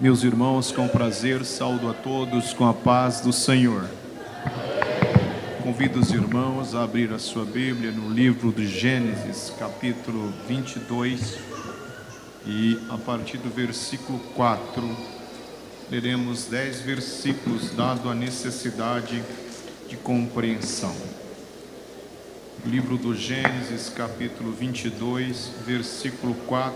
Meus irmãos, com prazer, saúdo a todos com a paz do Senhor. Convido os irmãos a abrir a sua Bíblia no livro de Gênesis, capítulo 22, e a partir do versículo 4, leremos 10 versículos, dado a necessidade de compreensão. Livro do Gênesis, capítulo 22, versículo 4,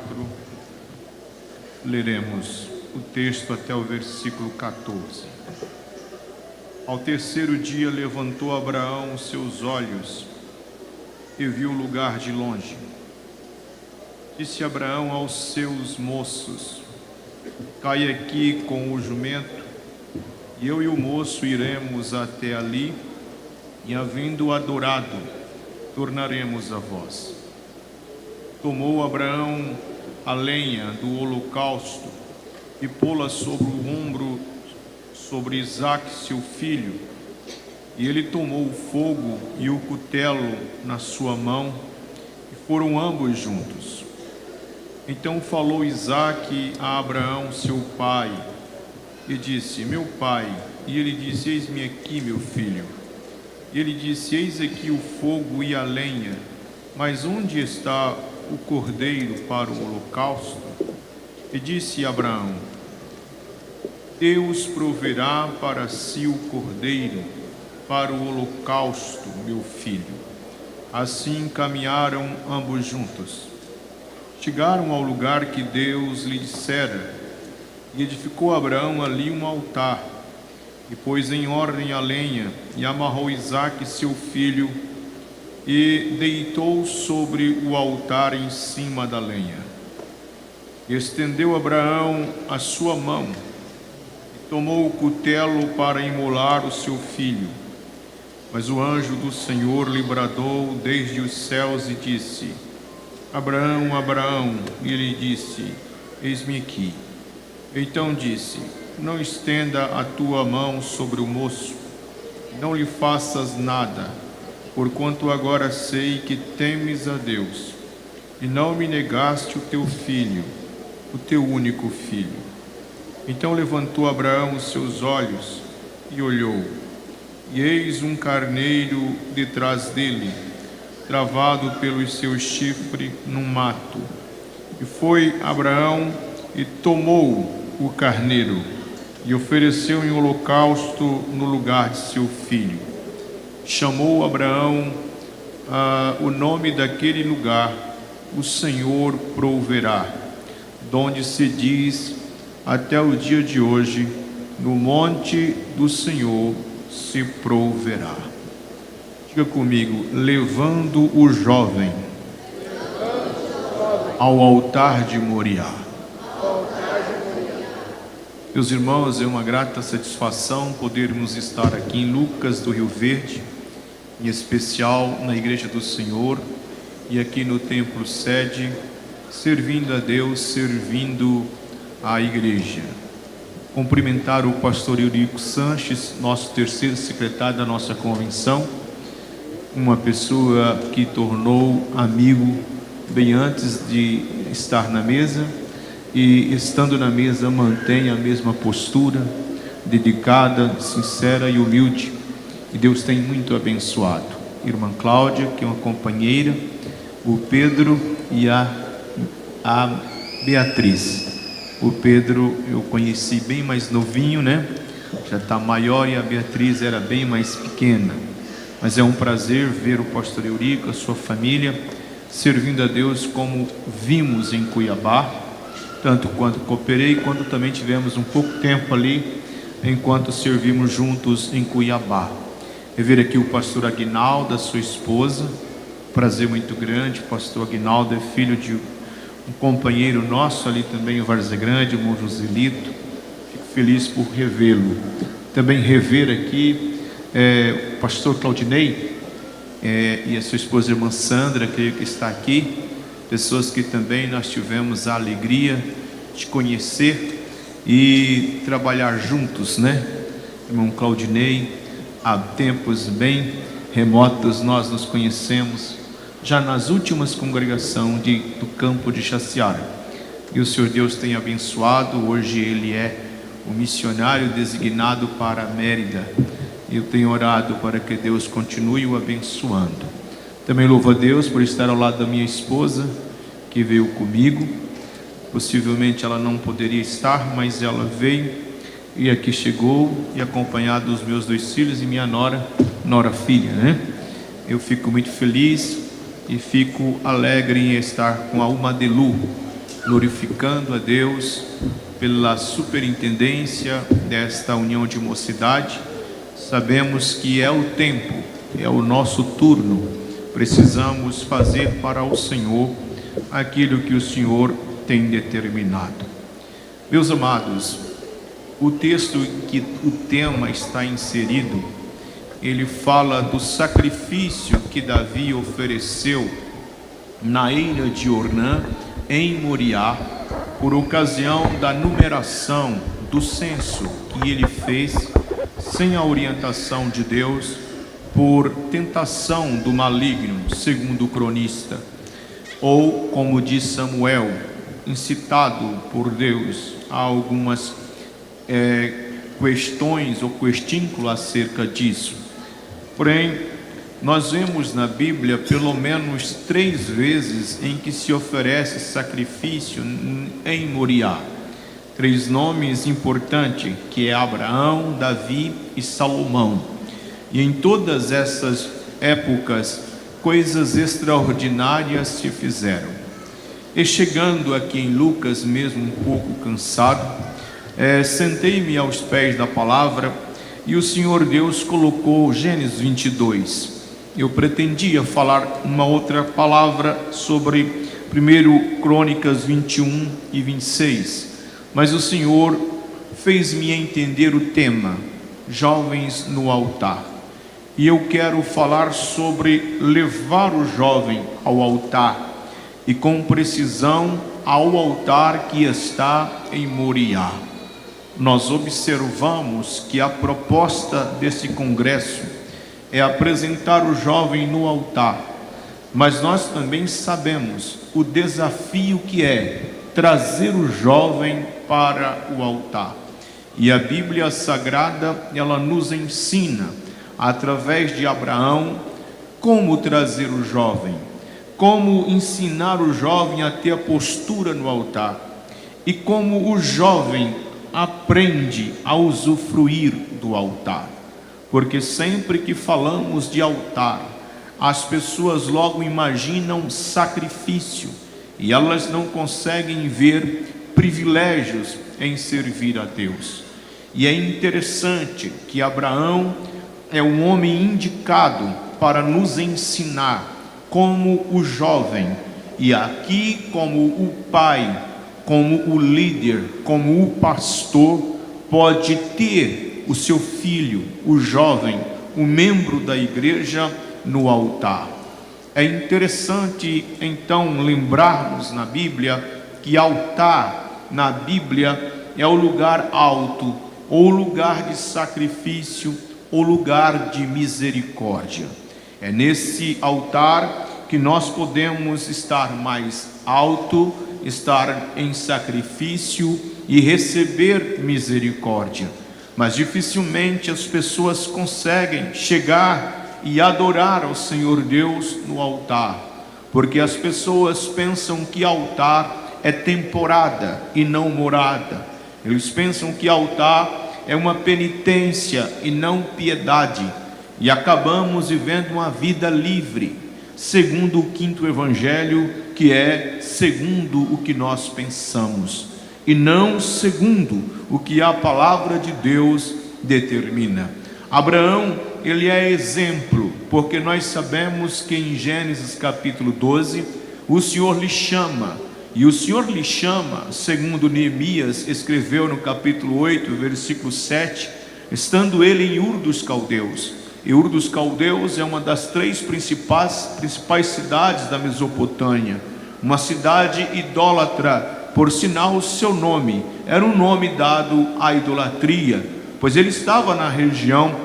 leremos o texto até o versículo 14. Ao terceiro dia levantou Abraão os seus olhos e viu o lugar de longe. Disse Abraão aos seus moços: cai aqui com o jumento, e eu e o moço iremos até ali, e havendo adorado, tornaremos a vós. Tomou Abraão a lenha do holocausto e pô-la sobre o ombro sobre Isaque seu filho, e ele tomou o fogo e o cutelo na sua mão, e foram ambos juntos. Então falou Isaque a Abraão seu pai, e disse: meu pai. E ele disse: eis-me aqui, meu filho. E ele disse: eis aqui o fogo e a lenha, mas onde está o cordeiro para o holocausto? E disse Abraão: Deus proverá para si o cordeiro para o holocausto, meu filho. Assim caminharam ambos juntos. Chegaram ao lugar que Deus lhe dissera, e edificou Abraão ali um altar, e pôs em ordem a lenha, e amarrou Isaque seu filho, e deitou sobre o altar em cima da lenha. E estendeu Abraão a sua mão, e tomou o cutelo para imolar o seu filho. Mas o anjo do Senhor lhe bradou desde os céus e disse: Abraão, Abraão. E ele disse: eis-me aqui. Então disse: não estenda a tua mão sobre o moço, não lhe faças nada, porquanto agora sei que temes a Deus, e não me negaste o teu filho, o teu único filho. Então levantou Abraão os seus olhos e olhou, e eis um carneiro detrás dele, travado pelos seus chifres num mato. E foi Abraão e tomou o carneiro, e ofereceu em holocausto no lugar de seu filho. Chamou Abraão o nome daquele lugar: o Senhor proverá, donde se diz até o dia de hoje: no monte do Senhor se proverá. Diga comigo: levando o jovem ao altar de Moriá. Meus irmãos, é uma grata satisfação podermos estar aqui em Lucas do Rio Verde, em especial na Igreja do Senhor e aqui no Templo Sede, servindo a Deus, servindo a Igreja. Cumprimentar o pastor Eurico Sanches, nosso terceiro secretário da nossa convenção, uma pessoa que tornou amigo bem antes de estar na mesa, e estando na mesa mantém a mesma postura, dedicada, sincera e humilde, e Deus tem muito abençoado. Irmã Cláudia, que é uma companheira, o Pedro e a Beatriz. O Pedro eu conheci bem mais novinho, né? Já está maior, e a Beatriz era bem mais pequena. Mas é um prazer ver o pastor Eurico, a sua família, servindo a Deus como vimos em Cuiabá, tanto quanto cooperei, quanto também tivemos um pouco tempo ali, enquanto servimos juntos em Cuiabá. Eu ver aqui o pastor Aguinaldo, a sua esposa, prazer muito grande. O pastor Aguinaldo é filho de um companheiro nosso ali também em Várzea Grande, o irmão Joselito. Fico feliz por revê-lo. Também rever aqui o pastor Claudinei e a sua esposa, a irmã Sandra, creio que está aqui. Pessoas que também nós tivemos a alegria de conhecer e trabalhar juntos, né? Irmão Claudinei, há tempos bem remotos nós nos conhecemos, já nas últimas congregações do campo de Chaciara. e o Senhor Deus tem abençoado. Hoje ele é o missionário designado para Mérida. Eu tenho orado para que Deus continue o abençoando. Também louvo a Deus por estar ao lado da minha esposa, que veio comigo. Possivelmente ela não poderia estar, mas ela veio e aqui chegou, e acompanhado dos meus 2 filhos e minha nora filha, né? Eu fico muito feliz e fico alegre em estar com a Umadelu, glorificando a Deus pela superintendência desta união de mocidade. Sabemos que é o tempo, é o nosso turno. Precisamos fazer para o Senhor aquilo que o Senhor tem determinado. Meus amados, o texto em que o tema está inserido, ele fala do sacrifício que Davi ofereceu na ilha de Ornã, em Moriá, por ocasião da numeração do censo que ele fez sem a orientação de Deus, por tentação do maligno, segundo o cronista, ou, como diz Samuel, incitado por Deus a algumas questões ou questínculo acerca disso. Porém, nós vemos na Bíblia pelo menos 3 vezes em que se oferece sacrifício em Moriá. 3 nomes importantes, que é Abraão, Davi e Salomão. E em todas essas épocas, coisas extraordinárias se fizeram. E chegando aqui em Lucas, mesmo um pouco cansado, sentei-me aos pés da palavra, e o Senhor Deus colocou Gênesis 22. Eu pretendia falar uma outra palavra sobre 1 Crônicas 21 e 26, mas o Senhor fez-me entender o tema, jovens no altar. E eu quero falar sobre levar o jovem ao altar, e com precisão ao altar que está em Moriá. Nós observamos que a proposta desse congresso é apresentar o jovem no altar, mas nós também sabemos o desafio que é trazer o jovem para o altar. E a Bíblia Sagrada, ela nos ensina, através de Abraão, como trazer o jovem, como ensinar o jovem a ter a postura no altar, e como o jovem aprende a usufruir do altar. Porque sempre que falamos de altar, as pessoas logo imaginam sacrifício, e elas não conseguem ver privilégios em servir a Deus. E é interessante que Abraão é um homem indicado para nos ensinar como o jovem, e aqui como o pai, como o líder, como o pastor, pode ter o seu filho, o jovem, o membro da igreja, no altar. É interessante então lembrarmos na Bíblia que altar na Bíblia é o lugar alto, ou lugar de sacrifício, ou lugar de misericórdia. É nesse altar que nós podemos estar mais alto, estar em sacrifício e receber misericórdia. Mas dificilmente as pessoas conseguem chegar e adorar ao Senhor Deus no altar, porque as pessoas pensam que altar é temporada e não morada. Eles pensam que altar é uma penitência e não piedade, e acabamos vivendo uma vida livre, segundo o 5º Evangelho, que é segundo o que nós pensamos, e não segundo o que a palavra de Deus determina. Abraão, ele é exemplo, porque nós sabemos que em Gênesis capítulo 12, o Senhor lhe chama, e o Senhor lhe chama, segundo Neemias escreveu no capítulo 8, versículo 7, estando ele em Ur dos Caldeus. E Ur dos Caldeus é uma das 3 principais cidades da Mesopotâmia, uma cidade idólatra. Por sinal, o seu nome era um nome dado à idolatria, pois ele estava na região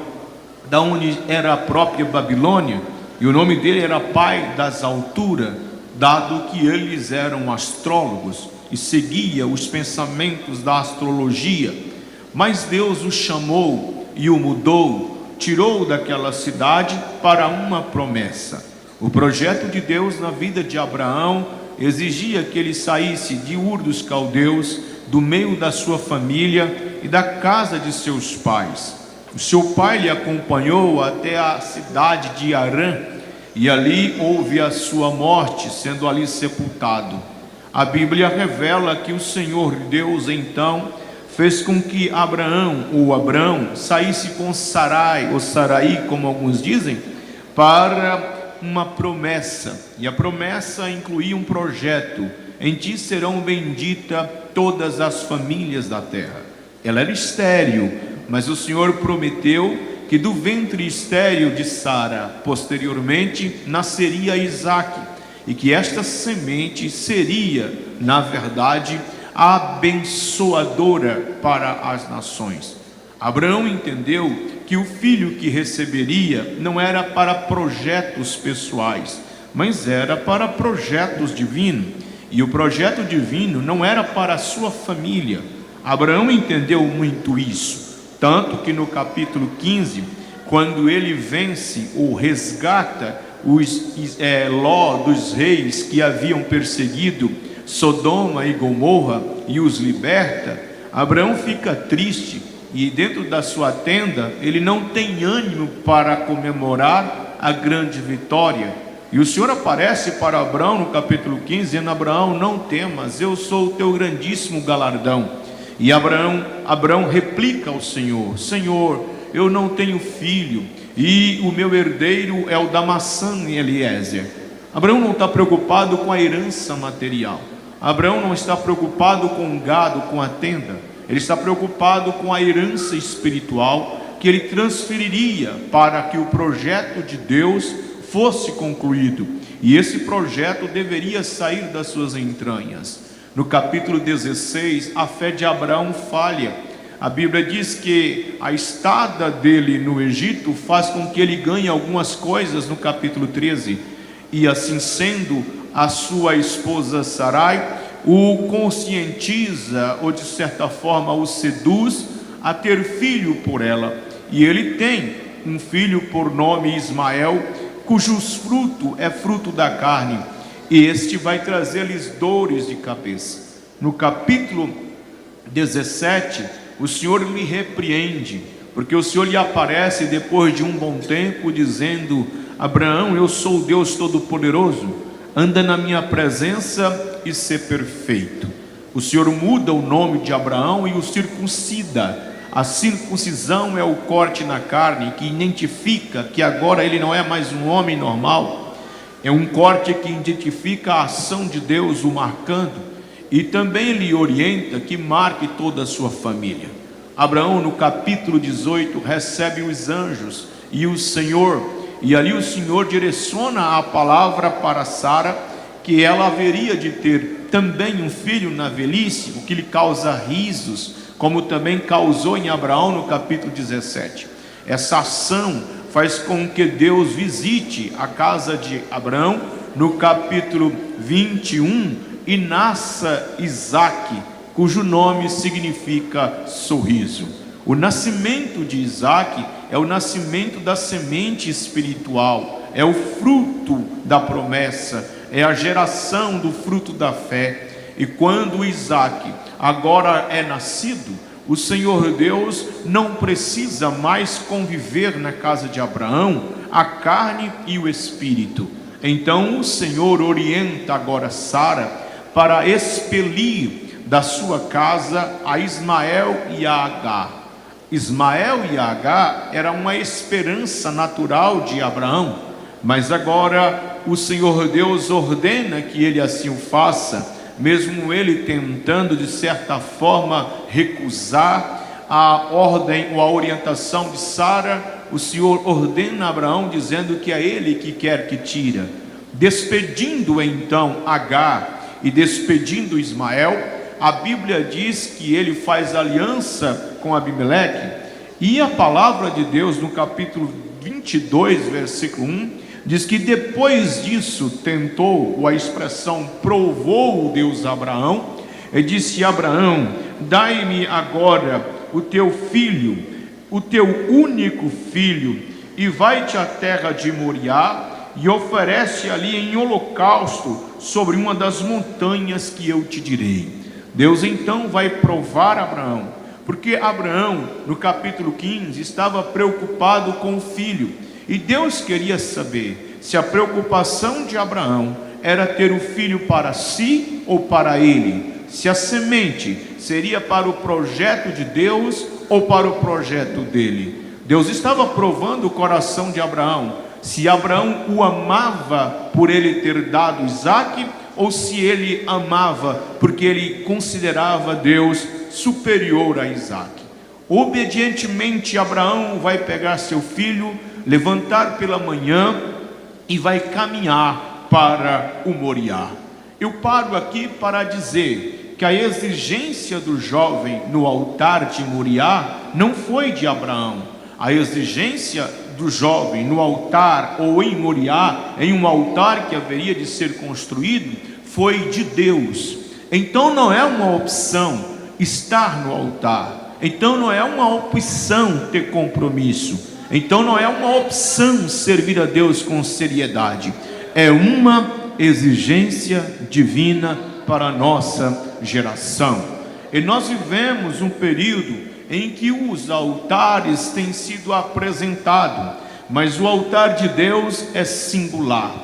da onde era a própria Babilônia, e o nome dele era Pai das Alturas, dado que eles eram astrólogos. e seguia os pensamentos da astrologia. Mas Deus o chamou e o mudou, tirou daquela cidade para uma promessa. O projeto de Deus na vida de Abraão exigia que ele saísse de Ur dos Caldeus, do meio da sua família e da casa de seus pais. O seu pai lhe acompanhou até a cidade de Harã, e ali houve a sua morte, sendo ali sepultado. A Bíblia revela que o Senhor Deus então fez com que Abraão saísse com Sarai, ou Sarai, como alguns dizem, para uma promessa. E a promessa incluía um projeto: em ti serão benditas todas as famílias da terra. Ela era estéril, mas o Senhor prometeu que do ventre estéril de Sara, posteriormente, nasceria Isaque, e que esta semente seria, na verdade, abençoadora para as nações. Abraão entendeu que o filho que receberia não era para projetos pessoais, mas era para projetos divinos, e o projeto divino não era para a sua família. Abraão entendeu muito isso, tanto que no capítulo 15, quando ele vence ou resgata Ló dos reis que haviam perseguido Sodoma e Gomorra e os liberta, Abraão fica triste, e dentro da sua tenda ele não tem ânimo para comemorar a grande vitória. E o Senhor aparece para Abraão no capítulo 15, dizendo: Abraão, não temas, eu sou o teu grandíssimo galardão. E Abraão replica ao Senhor: Senhor, eu não tenho filho, e o meu herdeiro é o da maçã Eliezer. Abraão não está preocupado com a herança material. Abraão não está preocupado com o gado, com a tenda. Ele está preocupado com a herança espiritual que ele transferiria para que o projeto de Deus fosse concluído. E esse projeto deveria sair das suas entranhas. No capítulo 16, a fé de Abraão falha. A Bíblia diz que a estada dele no Egito faz com que ele ganhe algumas coisas, no capítulo 13. E assim sendo, a sua esposa Sarai o conscientiza, ou de certa forma o seduz a ter filho por ela. E ele tem um filho por nome Ismael, cujo fruto é fruto da carne, e este vai trazer-lhes dores de cabeça. No capítulo 17, o Senhor lhe repreende, porque o Senhor lhe aparece depois de um bom tempo, dizendo: Abraão, eu sou o Deus Todo-Poderoso, anda na minha presença e ser perfeito. O Senhor muda o nome de Abraão e o circuncida. A circuncisão é o corte na carne que identifica que agora ele não é mais um homem normal. É um corte que identifica a ação de Deus o marcando, e também lhe orienta que marque toda a sua família. Abraão, no capítulo 18, recebe os anjos e o Senhor, e ali o Senhor direciona a palavra para Sara, que ela haveria de ter também um filho na velhice, o que lhe causa risos, como também causou em Abraão no capítulo 17. Essa ação faz com que Deus visite a casa de Abraão no capítulo 21 e nasça Isaque, cujo nome significa sorriso. O nascimento de Isaque é o nascimento da semente espiritual, é o fruto da promessa, é a geração do fruto da fé. E quando Isaque agora é nascido, o Senhor Deus não precisa mais conviver na casa de Abraão a carne e o espírito. Então o Senhor orienta agora Sara para expelir da sua casa a Ismael e a Agar. Ismael e Agar era uma esperança natural de Abraão, mas agora o Senhor Deus ordena que ele assim o faça, mesmo ele tentando de certa forma recusar a ordem ou a orientação de Sara. O Senhor ordena a Abraão dizendo que é ele que quer que tira, despedindo então Agar e despedindo Ismael. A Bíblia diz que ele faz aliança com Abimeleque, e a palavra de Deus no capítulo 22, versículo 1, diz que depois disso tentou, ou a expressão provou o Deus Abraão, e disse a Abraão: dai-me agora o teu filho, o teu único filho, e vai-te à terra de Moriá e oferece ali em holocausto sobre uma das montanhas que eu te direi. Deus então vai provar Abraão, porque Abraão, no capítulo 15, estava preocupado com o filho, e Deus queria saber se a preocupação de Abraão era ter o filho para si ou para ele, se a semente seria para o projeto de Deus ou para o projeto dele. Deus estava provando o coração de Abraão, se Abraão o amava por ele ter dado Isaque, ou se ele amava porque ele considerava Deus superior a Isaque. Obedientemente, Abraão vai pegar seu filho, levantar pela manhã e vai caminhar para o Moriá. Eu paro aqui para dizer que a exigência do jovem no altar de Moriá não foi de Abraão. A exigência do jovem no altar ou em Moriá, em um altar que haveria de ser construído, foi de Deus. Então não é uma opção estar no altar, então não é uma opção ter compromisso, então não é uma opção servir a Deus com seriedade, é uma exigência divina para a nossa geração. E nós vivemos um período em que os altares têm sido apresentados, mas o altar de Deus é singular.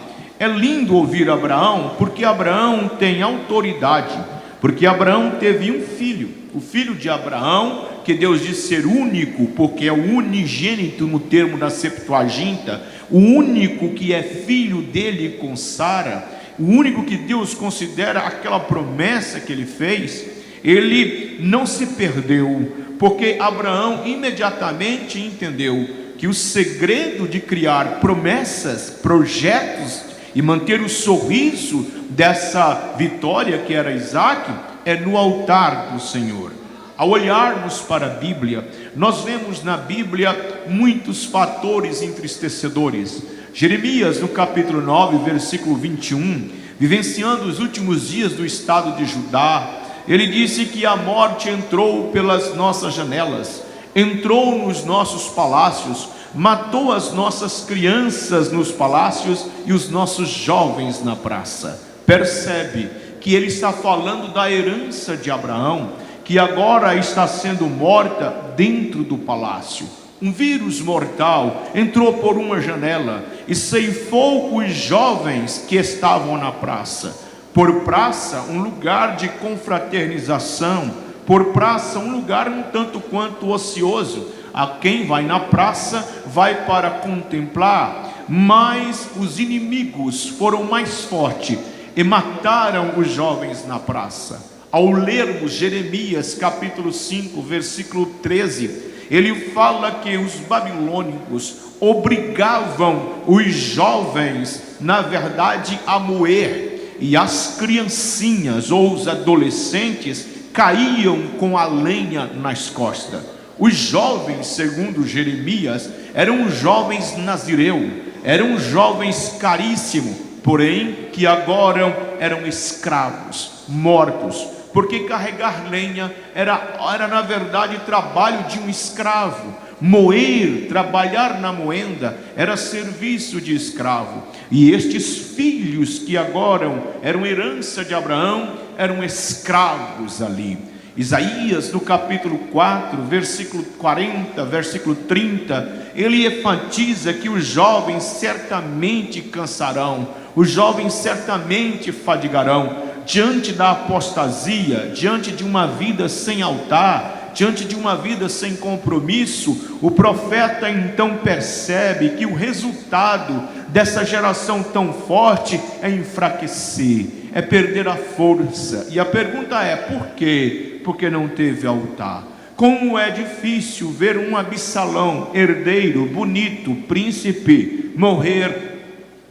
É lindo ouvir Abraão, porque Abraão tem autoridade, porque Abraão teve um filho, o filho de Abraão, que Deus diz ser único, porque é o unigênito no termo da Septuaginta, o único que é filho dele com Sara, o único que Deus considera aquela promessa que ele fez. Ele não se perdeu, porque Abraão imediatamente entendeu que o segredo de criar promessas, projetos e manter o sorriso dessa vitória que era Isaque é no altar do Senhor. Ao olharmos para a Bíblia, nós vemos na Bíblia muitos fatores entristecedores. Jeremias, no capítulo 9, versículo 21, vivenciando os últimos dias do estado de Judá, ele disse que a morte entrou pelas nossas janelas, entrou nos nossos palácios, matou as nossas crianças nos palácios e os nossos jovens na praça. Percebe que ele está falando da herança de Abraão, que agora está sendo morta dentro do palácio. Um vírus mortal entrou por uma janela e ceifou os jovens que estavam na praça. Por praça, um lugar de confraternização, por praça, um lugar um tanto quanto ocioso. A quem vai na praça vai para contemplar, mas os inimigos foram mais fortes e mataram os jovens na praça. Ao lermos Jeremias capítulo 5, versículo 13, ele fala que os babilônicos obrigavam os jovens, na verdade, a moer, e as criancinhas ou os adolescentes caíam com a lenha nas costas. Os jovens, segundo Jeremias, eram jovens nazireu, eram jovens caríssimos, porém que agora eram escravos, mortos, porque carregar lenha era na verdade trabalho de um escravo. Moer, trabalhar na moenda, era serviço de escravo. E estes filhos que agora eram herança de Abraão, eram escravos ali. Isaías, no capítulo 4, versículo 40, versículo 30, ele enfatiza que os jovens certamente cansarão, os jovens certamente fadigarão, diante da apostasia, diante de uma vida sem altar, diante de uma vida sem compromisso. O profeta então percebe que o resultado dessa geração tão forte é enfraquecer, é perder a força. E a pergunta é: por quê? Porque não teve altar. Como é difícil ver um Absalão, herdeiro, bonito, príncipe, morrer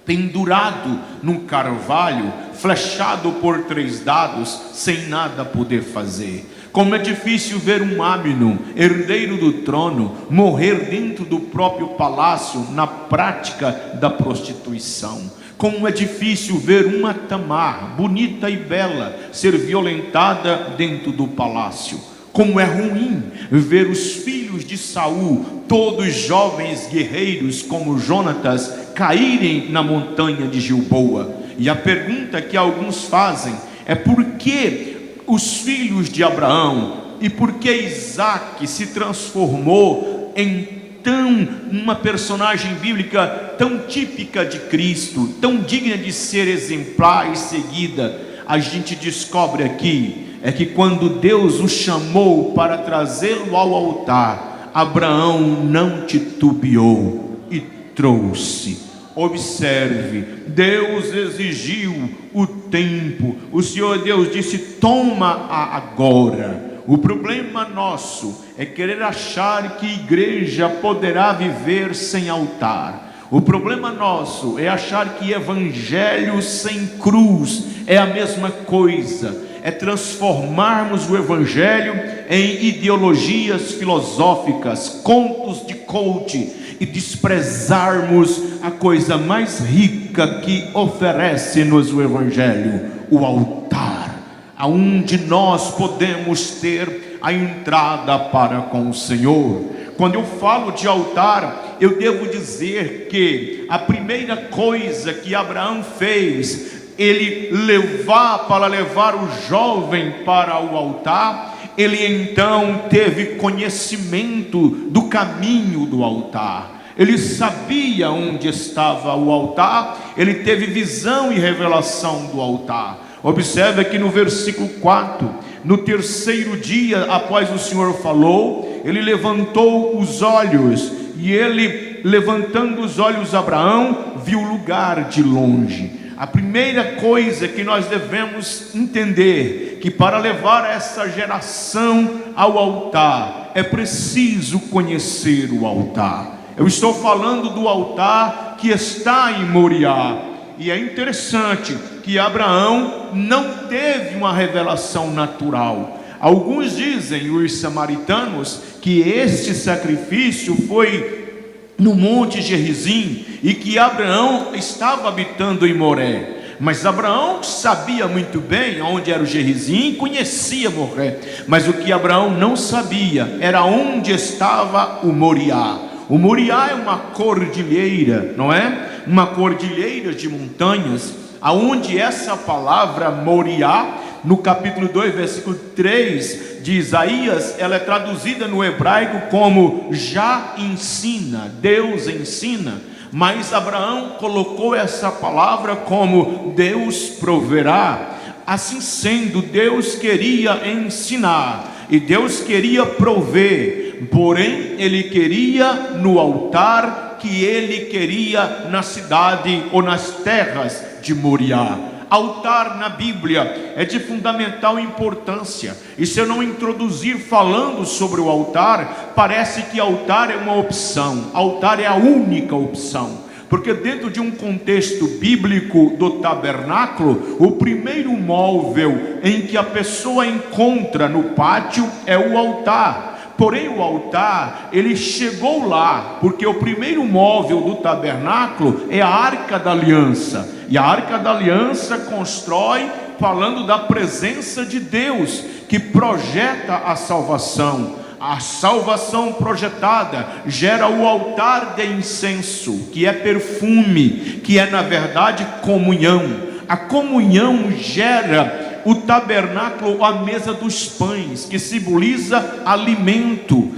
pendurado num carvalho, flechado por 3 dados, sem nada poder fazer. Como é difícil ver um Amnon, herdeiro do trono, morrer dentro do próprio palácio, na prática da prostituição. Como é difícil ver uma Tamar, bonita e bela, ser violentada dentro do palácio. Como é ruim ver os filhos de Saul, todos jovens guerreiros como Jonatas, caírem na montanha de Gilboa. E a pergunta que alguns fazem é: por que os filhos de Abraão e por que Isaac se transformou em uma personagem bíblica tão típica de Cristo, tão digna de ser exemplar e seguida? A gente descobre aqui que quando Deus o chamou para trazê-lo ao altar, Abraão não titubeou e trouxe. Observe, Deus exigiu o tempo. O Senhor Deus disse: toma agora. O problema nosso é querer achar que igreja poderá viver sem altar. O problema nosso é achar que evangelho sem cruz é a mesma coisa. É transformarmos o evangelho em ideologias filosóficas, contos de coach, e desprezarmos a coisa mais rica que oferece-nos o evangelho, o altar, aonde nós podemos ter a entrada para com o Senhor. Quando eu falo de altar, eu devo dizer que a primeira coisa que Abraão fez, ele para levar o jovem para o altar, ele então teve conhecimento do caminho do altar. Ele sabia onde estava o altar, ele teve visão e revelação do altar. Observe aqui no versículo 4, no terceiro dia após o Senhor falou, ele levantou os olhos, e ele, levantando os olhos, Abraão viu o lugar de longe. A primeira coisa que nós devemos entender, que para levar essa geração ao altar, é preciso conhecer o altar. Eu estou falando do altar que está em Moriá. E é interessante que Abraão não teve uma revelação natural. Alguns dizem, os samaritanos, que este sacrifício foi no monte Gerizim, e que Abraão estava habitando em Moré. Mas Abraão sabia muito bem onde era o Gerizim, conhecia Moré. Mas o que Abraão não sabia era onde estava o Moriá. O Moriá é uma cordilheira, não é? Uma cordilheira de montanhas, aonde essa palavra Moriá, no capítulo 2, versículo 3 de Isaías, ela é traduzida no hebraico como já ensina, Deus ensina. Mas Abraão colocou essa palavra como Deus proverá. Assim sendo, Deus queria ensinar e Deus queria prover, porém ele queria no altar que ele queria na cidade ou nas terras de Moriá. Altar na Bíblia é de fundamental importância, e se eu não introduzir falando sobre o altar, parece que altar é uma opção. Altar é a única opção, porque dentro de um contexto bíblico do tabernáculo, o primeiro móvel em que a pessoa encontra no pátio é o altar. Porém o altar, ele chegou lá, porque o primeiro móvel do tabernáculo é a Arca da Aliança, e a Arca da Aliança constrói falando da presença de Deus, que projeta a salvação. A salvação projetada gera o altar de incenso, que é perfume, que é na verdade comunhão. A comunhão gera o tabernáculo, a mesa dos pães, que simboliza alimento.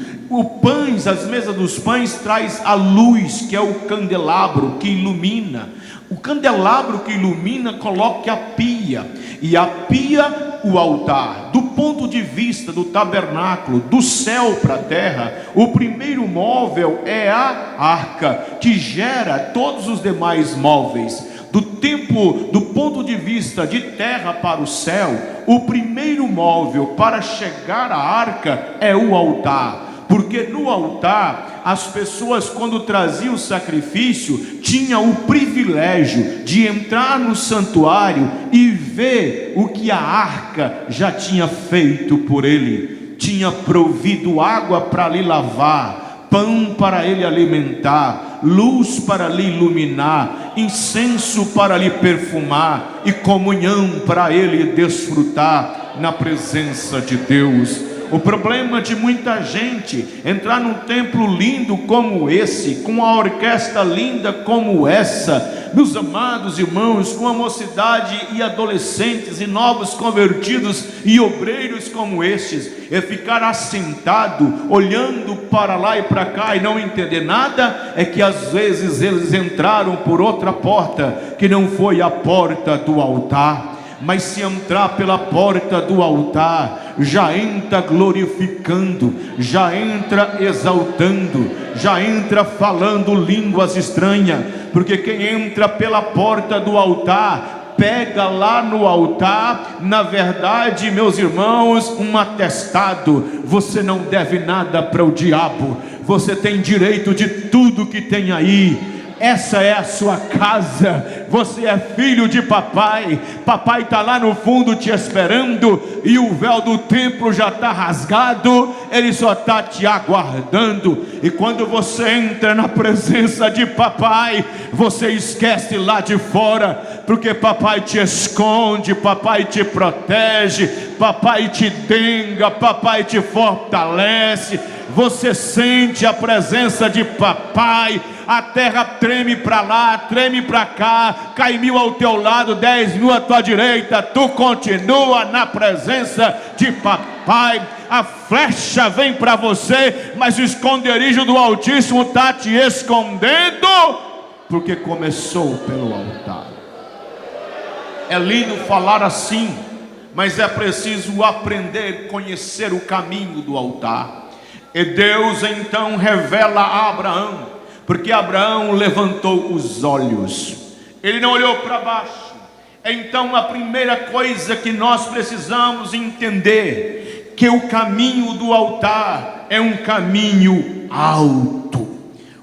As mesas dos pães traz a luz, que é o candelabro que ilumina. O candelabro que ilumina coloca a pia, e a pia o altar. Do ponto de vista do tabernáculo, do céu para a terra, o primeiro móvel é a arca, que gera todos os demais móveis. Do ponto de vista de terra para o céu, o primeiro móvel para chegar à arca é o altar, porque no altar as pessoas, quando traziam o sacrifício, tinham o privilégio de entrar no santuário e ver o que a arca já tinha feito por ele. Tinha provido água para lhe lavar, pão para ele alimentar, luz para lhe iluminar, incenso para lhe perfumar e comunhão para ele desfrutar na presença de Deus. O problema de muita gente entrar num templo lindo como esse, com uma orquestra linda como essa, meus amados irmãos, com a mocidade e adolescentes e novos convertidos e obreiros como estes, é ficar assentado, olhando para lá e para cá e não entender nada. É que às vezes eles entraram por outra porta, que não foi a porta do altar. Mas se entrar pela porta do altar, já entra glorificando, já entra exaltando, já entra falando línguas estranhas, porque quem entra pela porta do altar, pega lá no altar, na verdade, meus irmãos, um atestado. Você não deve nada para o diabo, você tem direito de tudo que tem aí. Essa é a sua casa, você é filho de papai, papai está lá no fundo te esperando, e o véu do templo já está rasgado, ele só está te aguardando. E quando você entra na presença de papai, você esquece lá de fora, porque papai te esconde, papai te protege, papai te denga, papai te fortalece. Você sente a presença de papai, a terra treme para lá, treme para cá, cai 1000 ao teu lado, 10.000 à tua direita, tu continua na presença de papai. A flecha vem para você, mas o esconderijo do Altíssimo está te escondendo, porque começou pelo altar. É lindo falar assim, mas é preciso aprender, conhecer o caminho do altar. E Deus então revela a Abraão, porque Abraão levantou os olhos, ele não olhou para baixo. Então a primeira coisa que nós precisamos entender, que o caminho do altar é um caminho alto.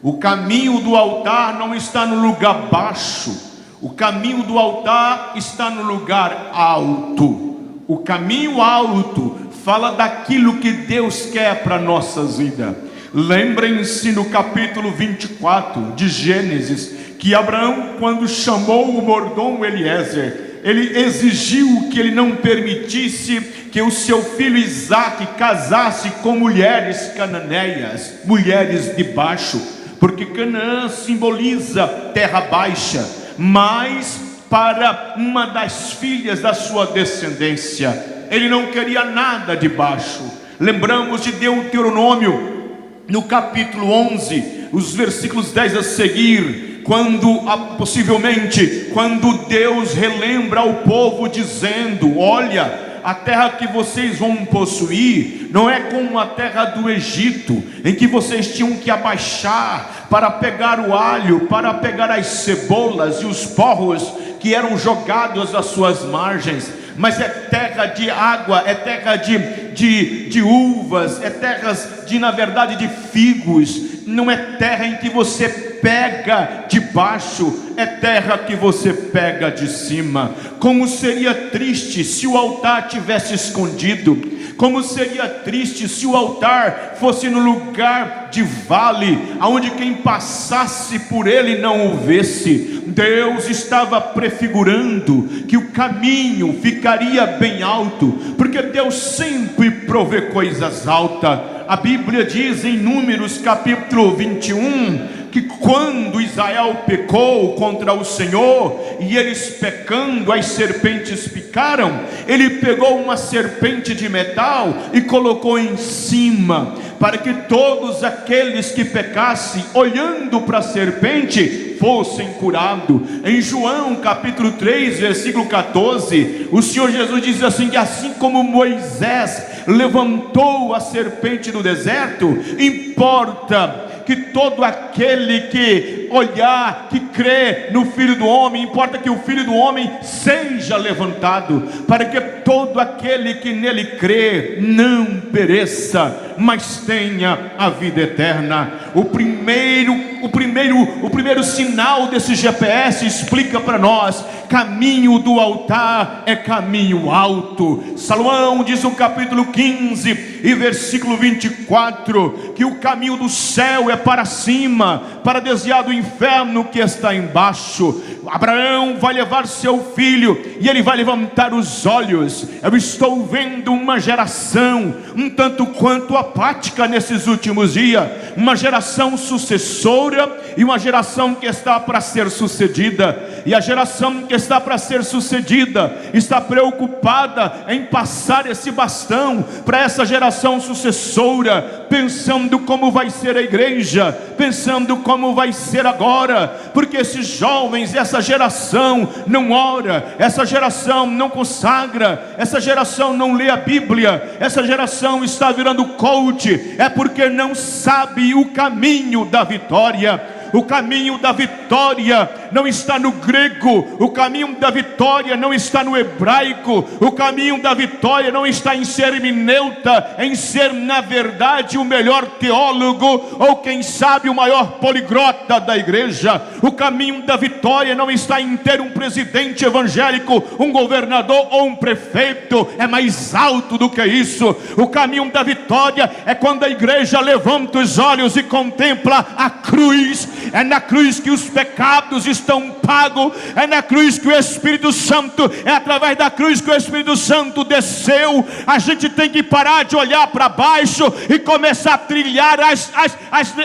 O caminho do altar não está no lugar baixo, o caminho do altar está no lugar alto. O caminho alto fala daquilo que Deus quer para nossas vidas. Lembrem-se no capítulo 24 de Gênesis, que Abraão, quando chamou o mordomo Eliezer, ele exigiu que ele não permitisse que o seu filho Isaque casasse com mulheres cananeias, mulheres de baixo, porque Canaã simboliza terra baixa, mas para uma das filhas da sua descendência, ele não queria nada de baixo. Lembramos de Deuteronômio, no capítulo 11, os versículos 10 a seguir, quando Deus relembra ao povo dizendo: olha, a terra que vocês vão possuir não é como a terra do Egito, em que vocês tinham que abaixar para pegar o alho, para pegar as cebolas e os porros que eram jogados às suas margens, mas é terra de água, é terra de uvas, é terras na verdade de figos. Não é terra em que você pega de baixo, é terra que você pega de cima. Como seria triste se o altar tivesse escondido, como seria triste se o altar fosse no lugar de vale, aonde quem passasse por ele não o visse. Deus estava prefigurando que o caminho ficaria bem alto, porque Deus sempre provê coisas altas. A Bíblia diz em Números capítulo 21, que quando Israel pecou contra o Senhor, e eles pecando, as serpentes picaram, ele pegou uma serpente de metal e colocou em cima, para que todos aqueles que pecassem, olhando para a serpente, fossem curados. Em João capítulo 3, versículo 14, o Senhor Jesus diz assim, que assim como Moisés levantou a serpente no deserto, importa que todo aquele que olhar, que crê no Filho do Homem, importa que o Filho do Homem seja levantado, para que todo aquele que nele crê não pereça, mas tenha a vida eterna. O primeiro o primeiro sinal desse GPS explica para nós: caminho do altar é caminho alto. Salomão diz no capítulo 15 e versículo 24 que o caminho do céu é para cima, para desviar do inferno que está embaixo. Abraão vai levar seu filho e ele vai levantar os olhos. Eu estou vendo uma geração um tanto quanto apática nesses últimos dias, uma geração sucessora e uma geração que está para ser sucedida. E a geração que está para ser sucedida está preocupada em passar esse bastão para essa geração sucessora, pensando como vai ser a igreja, pensando como vai ser agora, porque esses jovens, essa geração não ora, essa geração não consagra, essa geração não lê a Bíblia, essa geração está virando coach, é porque não sabe o caminho da vitória. O caminho da vitória não está no grego, o caminho da vitória não está no hebraico, o caminho da vitória não está em ser hermeneuta, em ser na verdade o melhor teólogo, ou quem sabe o maior poliglota da igreja. O caminho da vitória não está em ter um presidente evangélico, um governador ou um prefeito, é mais alto do que isso. O caminho da vitória é quando a igreja levanta os olhos e contempla a cruz. É na cruz que os pecados estão pagos, é na cruz que o Espírito Santo, é através da cruz que o Espírito Santo desceu. A gente tem que parar de olhar para baixo e começar a trilhar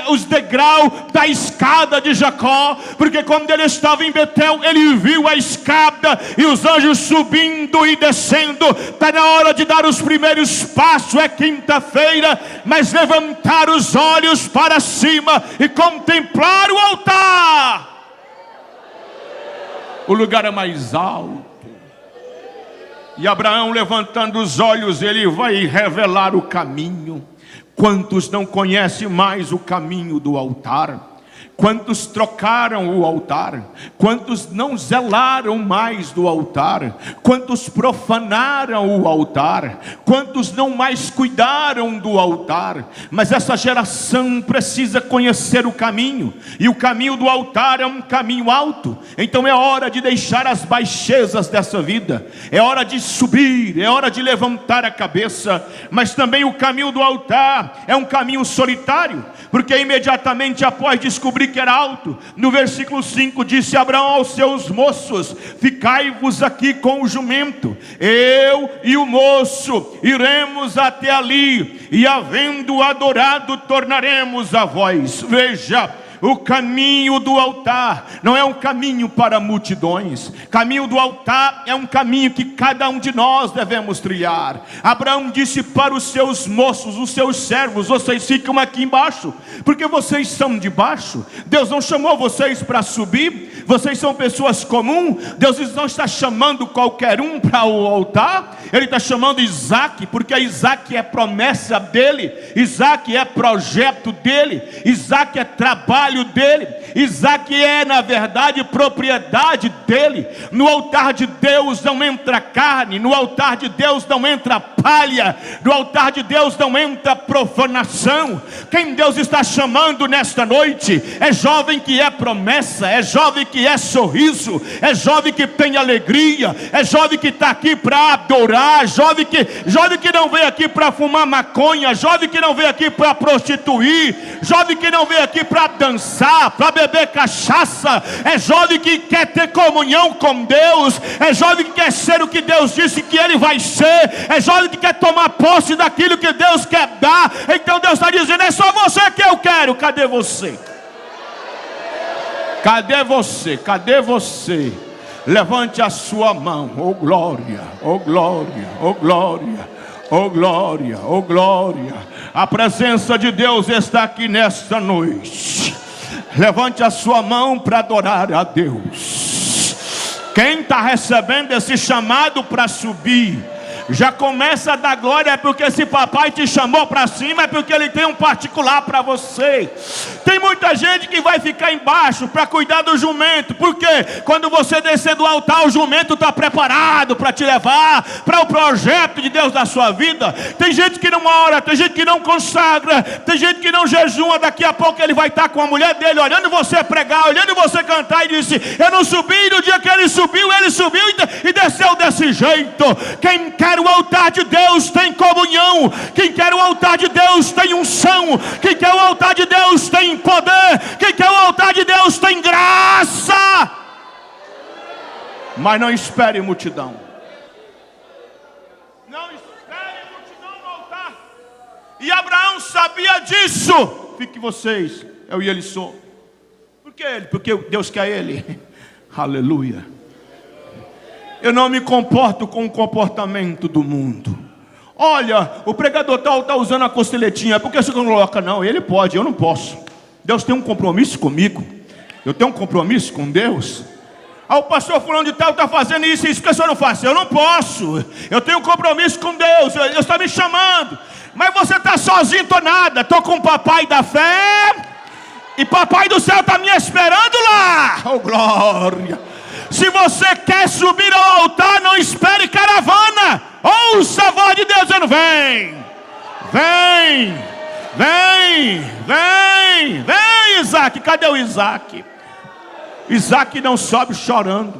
os degraus da escada de Jacó, porque quando ele estava em Betel, ele viu a escada e os anjos subindo e descendo. Está na hora de dar os primeiros passos, é quinta-feira, mas levantar os olhos para cima e contemplar o altar. O lugar é mais alto. E Abraão, levantando os olhos, ele vai revelar o caminho. Quantos não conhecem mais o caminho do altar? Quantos trocaram o altar? Quantos não zelaram mais do altar? Quantos profanaram o altar? Quantos não mais cuidaram do altar? Mas essa geração precisa conhecer o caminho, e o caminho do altar é um caminho alto. Então é hora de deixar as baixezas dessa vida, é hora de subir, é hora de levantar a cabeça. Mas também o caminho do altar é um caminho solitário, porque imediatamente após descobrir que era alto, no versículo 5 disse Abraão aos seus moços: ficai-vos aqui com o jumento, eu e o moço iremos até ali, e havendo adorado tornaremos a vós. Veja, o caminho do altar não é um caminho para multidões. Caminho do altar é um caminho que cada um de nós devemos trilhar. Abraão disse para os seus moços, os seus servos: vocês ficam aqui embaixo, porque vocês são de baixo. Deus não chamou vocês para subir, vocês são pessoas comuns. Deus não está chamando qualquer um para o altar. Ele está chamando Isaac, porque Isaac é promessa dele, Isaac é projeto dele, Isaac é trabalho dele, Isaac é na verdade propriedade dele. No altar de Deus não entra carne, no altar de Deus não entra palha, no altar de Deus não entra profanação. Quem Deus está chamando nesta noite é jovem que é promessa, é jovem que é sorriso, é jovem que tem alegria, é jovem que está aqui para adorar, jovem que não veio aqui para fumar maconha, jovem que não veio aqui para prostituir, jovem que não veio aqui para dançar, para beber cachaça. É jovem que quer ter comunhão com Deus, é jovem que quer ser o que Deus disse que ele vai ser, é jovem que quer tomar posse daquilo que Deus quer dar. Então Deus está dizendo: é só você que eu quero. Cadê você? Cadê você? Cadê você? Levante a sua mão. Oh glória, oh glória, oh glória, oh glória, oh glória. A presença de Deus está aqui nesta noite. Levante a sua mão para adorar a Deus. Quem está recebendo esse chamado para subir, Já começa a dar glória, porque se papai te chamou para cima, é porque ele tem um particular para você. Tem muita gente que vai ficar embaixo para cuidar do jumento, porque quando você descer do altar, o jumento está preparado para te levar para o projeto de Deus da sua vida. Tem gente que não ora, tem gente que não consagra, tem gente que não jejuma. Daqui a pouco ele vai estar com a mulher dele, olhando você pregar, olhando você cantar, e disse: eu não subi. E no dia que ele subiu e desceu desse jeito. Quem quer o altar de Deus tem comunhão. Quem quer o altar de Deus tem unção. Quem quer o altar de Deus tem poder. Quem quer o altar de Deus tem graça. Mas não espere multidão. Não espere multidão no altar. E Abraão sabia disso. Fique vocês, eu e ele sou. Por que ele? Porque Deus quer ele. Aleluia. Eu não me comporto com o comportamento do mundo. Olha, o pregador tal está usando a costeletinha. Por que você não coloca? Não, ele pode, eu não posso. Deus tem um compromisso comigo. Eu tenho um compromisso com Deus. O pastor fulano de tal está fazendo isso, por que o senhor não faz? Eu não posso. Eu tenho um compromisso com Deus. Deus está me chamando. Mas você está sozinho, estou nada. Estou com o papai da fé. E papai do céu está me esperando lá. Oh, glória. Se você quer subir ao altar, não espere caravana. Ouça a voz de Deus dizendo: vem, vem, vem, vem, vem, Isaac. Cadê o Isaac? Isaac não sobe chorando,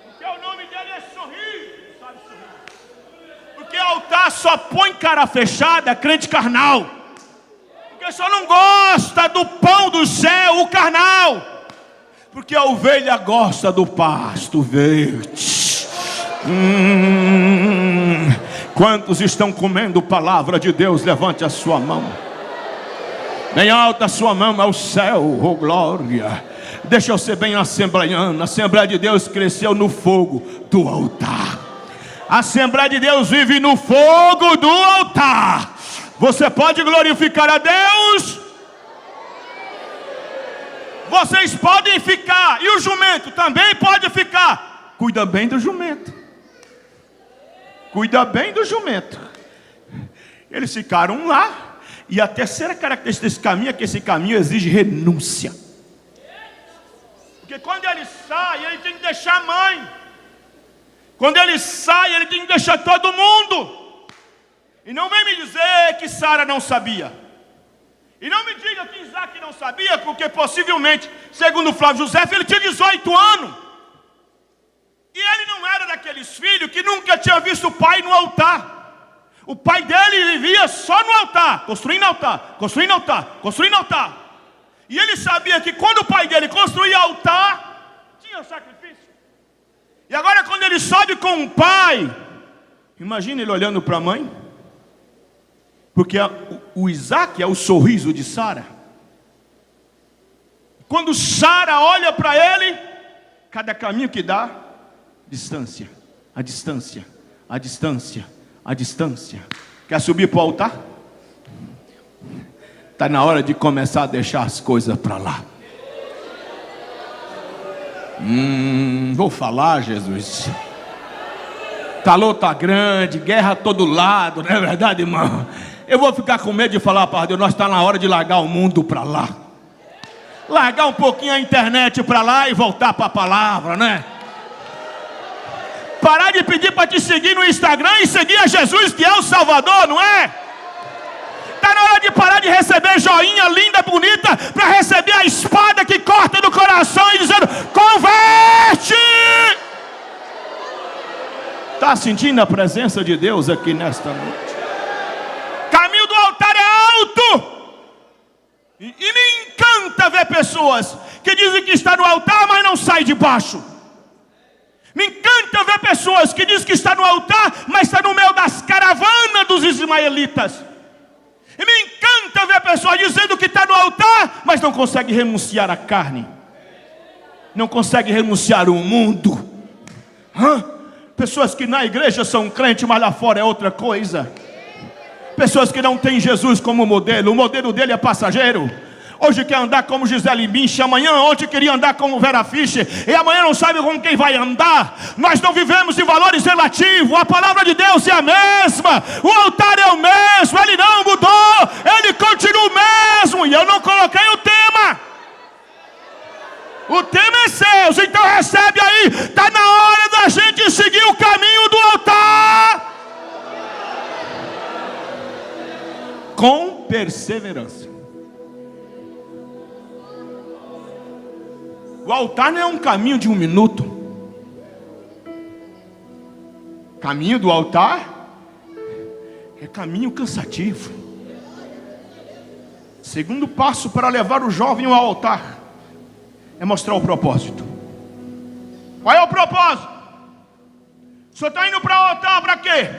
porque o nome dele é sorrir, sabe sorrir. Porque altar só põe cara fechada crente carnal. Porque só não gosta do pão do céu, o carnal. Porque a ovelha gosta do pasto verde. Quantos estão comendo palavra de Deus? Levante a sua mão. Bem alta a sua mão ao céu, oh glória. Deixa eu ser bem assembleiano. A Assembleia de Deus cresceu no fogo do altar. A Assembleia de Deus vive no fogo do altar. Você pode glorificar a Deus. Vocês podem ficar, e o jumento também pode ficar. Cuida bem do jumento. Cuida bem do jumento. Eles ficaram lá. E a terceira característica desse caminho é que esse caminho exige renúncia. Porque quando ele sai, ele tem que deixar a mãe. Quando ele sai, ele tem que deixar todo mundo. E não vem me dizer que Sara não sabia. E não me diga que Isaac não sabia, porque possivelmente, segundo Flávio José, ele tinha 18 anos. E ele não era daqueles filhos que nunca tinha visto o pai no altar. O pai dele vivia só no altar, construindo altar, construindo altar, construindo altar. E ele sabia que quando o pai dele construía altar, tinha sacrifício. E agora quando ele sobe com o pai, imagina ele olhando para a mãe. Porque o Isaac é o sorriso de Sara. Quando Sara olha para ele, cada caminho que dá, distância, a distância, a distância, a distância. Quer subir para o altar? Está na hora de começar a deixar as coisas para lá. Vou falar, Jesus. Calor está grande, guerra a todo lado, não é verdade, irmão? Eu vou ficar com medo de falar para Deus: nós está na hora de largar o mundo para lá. Largar um pouquinho a internet para lá e voltar para a palavra, né? Parar de pedir para te seguir no Instagram e seguir a Jesus, que é o Salvador, não é? Está na hora de parar de receber joinha linda, bonita, para receber a espada que corta do coração e dizendo: converte! Está sentindo a presença de Deus aqui nesta noite? Caminho do altar é alto. E me encanta ver pessoas que dizem que está no altar, mas não sai de baixo. Me encanta ver pessoas que dizem que está no altar, mas está no meio das caravanas dos ismaelitas. E me encanta ver pessoas dizendo que está no altar, mas não consegue renunciar à carne. Não consegue renunciar ao mundo. Pessoas que na igreja são crentes, mas lá fora é outra coisa. Pessoas que não têm Jesus como modelo. O modelo dele é passageiro. Hoje quer andar como Gisele Bündchen, amanhã ontem queria andar como Vera Fischer, e amanhã não sabe com quem vai andar. Nós não vivemos em valores relativos. A palavra de Deus é a mesma, o altar é o mesmo, ele não mudou, ele continua o mesmo. E eu não coloquei o tema. O tema é seu, então recebe aí. Está na hora da gente seguir o caminho do altar com perseverança. O altar não é um caminho de 1 minuto. Caminho do altar é caminho cansativo. Segundo passo para levar o jovem ao altar é mostrar o propósito. Qual é o propósito? O senhor está indo para o altar para quê?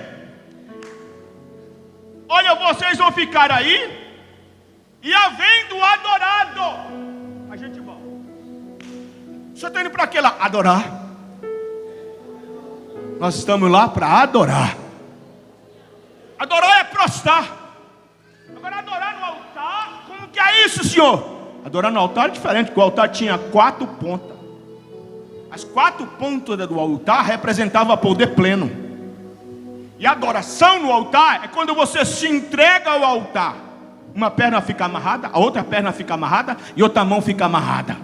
Olha, vocês vão ficar aí e havendo adorado, a gente volta. O senhor está indo para quê lá? Adorar. Nós estamos lá para adorar. Adorar é prostrar. Agora adorar no altar, como que é isso, senhor? Adorar no altar é diferente, porque o altar tinha 4 pontas. As 4 pontas do altar representavam poder pleno. E a adoração no altar é quando você se entrega ao altar. Uma perna fica amarrada, a outra perna fica amarrada e outra mão fica amarrada.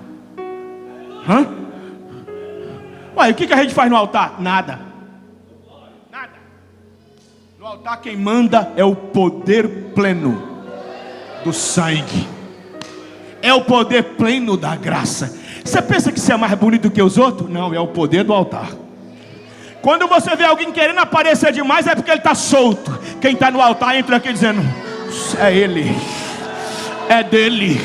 Ué, o que a gente faz no altar? Nada. Nada. No altar quem manda é o poder pleno do sangue. É o poder pleno da graça. Você pensa que você é mais bonito que os outros? Não, é o poder do altar. Quando você vê alguém querendo aparecer demais, é porque ele está solto. Quem está no altar entra aqui dizendo: é ele, é dele,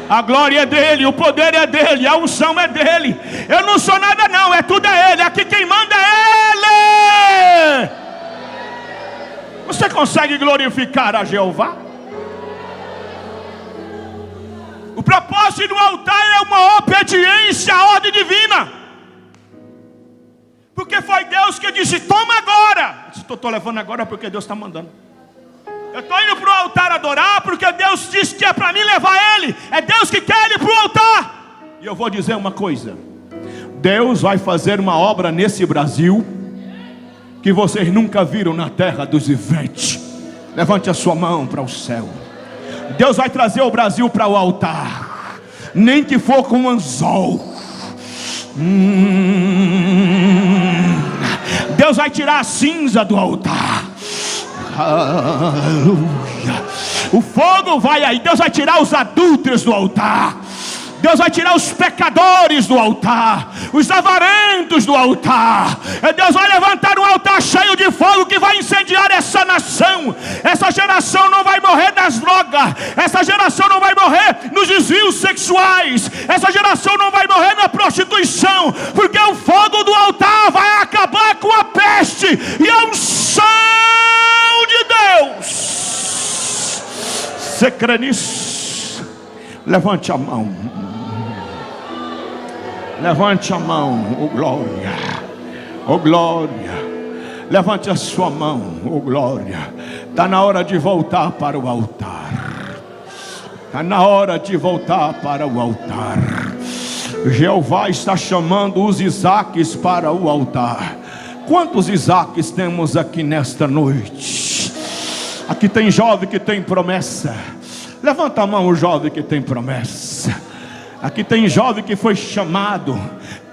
a glória é dele, o poder é dele, a unção é dele. Eu não sou nada não, é tudo é ele. Aqui quem manda é ele. Você consegue glorificar a Jeová? O propósito do altar é uma obediência à ordem divina. Porque foi Deus que disse: toma agora. Estou levando agora porque Deus está mandando. Eu estou indo para o altar adorar porque Deus disse que é para mim levar ele. É Deus que quer ir para o altar. E eu vou dizer uma coisa: Deus vai fazer uma obra nesse Brasil que vocês nunca viram na terra dos viventes. Levante a sua mão para o céu. Deus vai trazer o Brasil para o altar, nem que for com um anzol. Deus vai tirar a cinza do altar. Aleluia. O fogo vai aí. Deus vai tirar os adúlteros do altar. Deus vai tirar os pecadores do altar, os avarentos do altar. Deus vai levantar um altar cheio de fogo que vai incendiar essa nação. Essa geração não vai morrer nas drogas. Essa geração não vai morrer nos desvios sexuais. Essa geração não vai morrer na prostituição, porque o fogo do altar vai acabar com a peste e a unção de Deus. Você crê nisso? Levante a mão. Levante a mão, oh glória, oh glória. Levante a sua mão, oh glória. Está na hora de voltar para o altar. Está na hora de voltar para o altar. Jeová está chamando os Isaques para o altar. Quantos Isaques temos aqui nesta noite? Aqui tem jovem que tem promessa. Levanta a mão o jovem que tem promessa. Aqui tem jovem que foi chamado.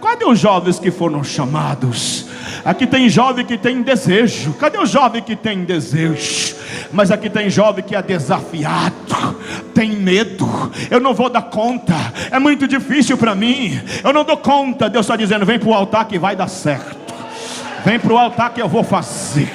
Cadê os jovens que foram chamados? Aqui tem jovem que tem desejo. Cadê o jovem que tem desejo? Mas aqui tem jovem que é desafiado, tem medo. Eu não vou dar conta, é muito difícil para mim, eu não dou conta. Deus está dizendo: vem para o altar que vai dar certo. Vem para o altar que eu vou fazer.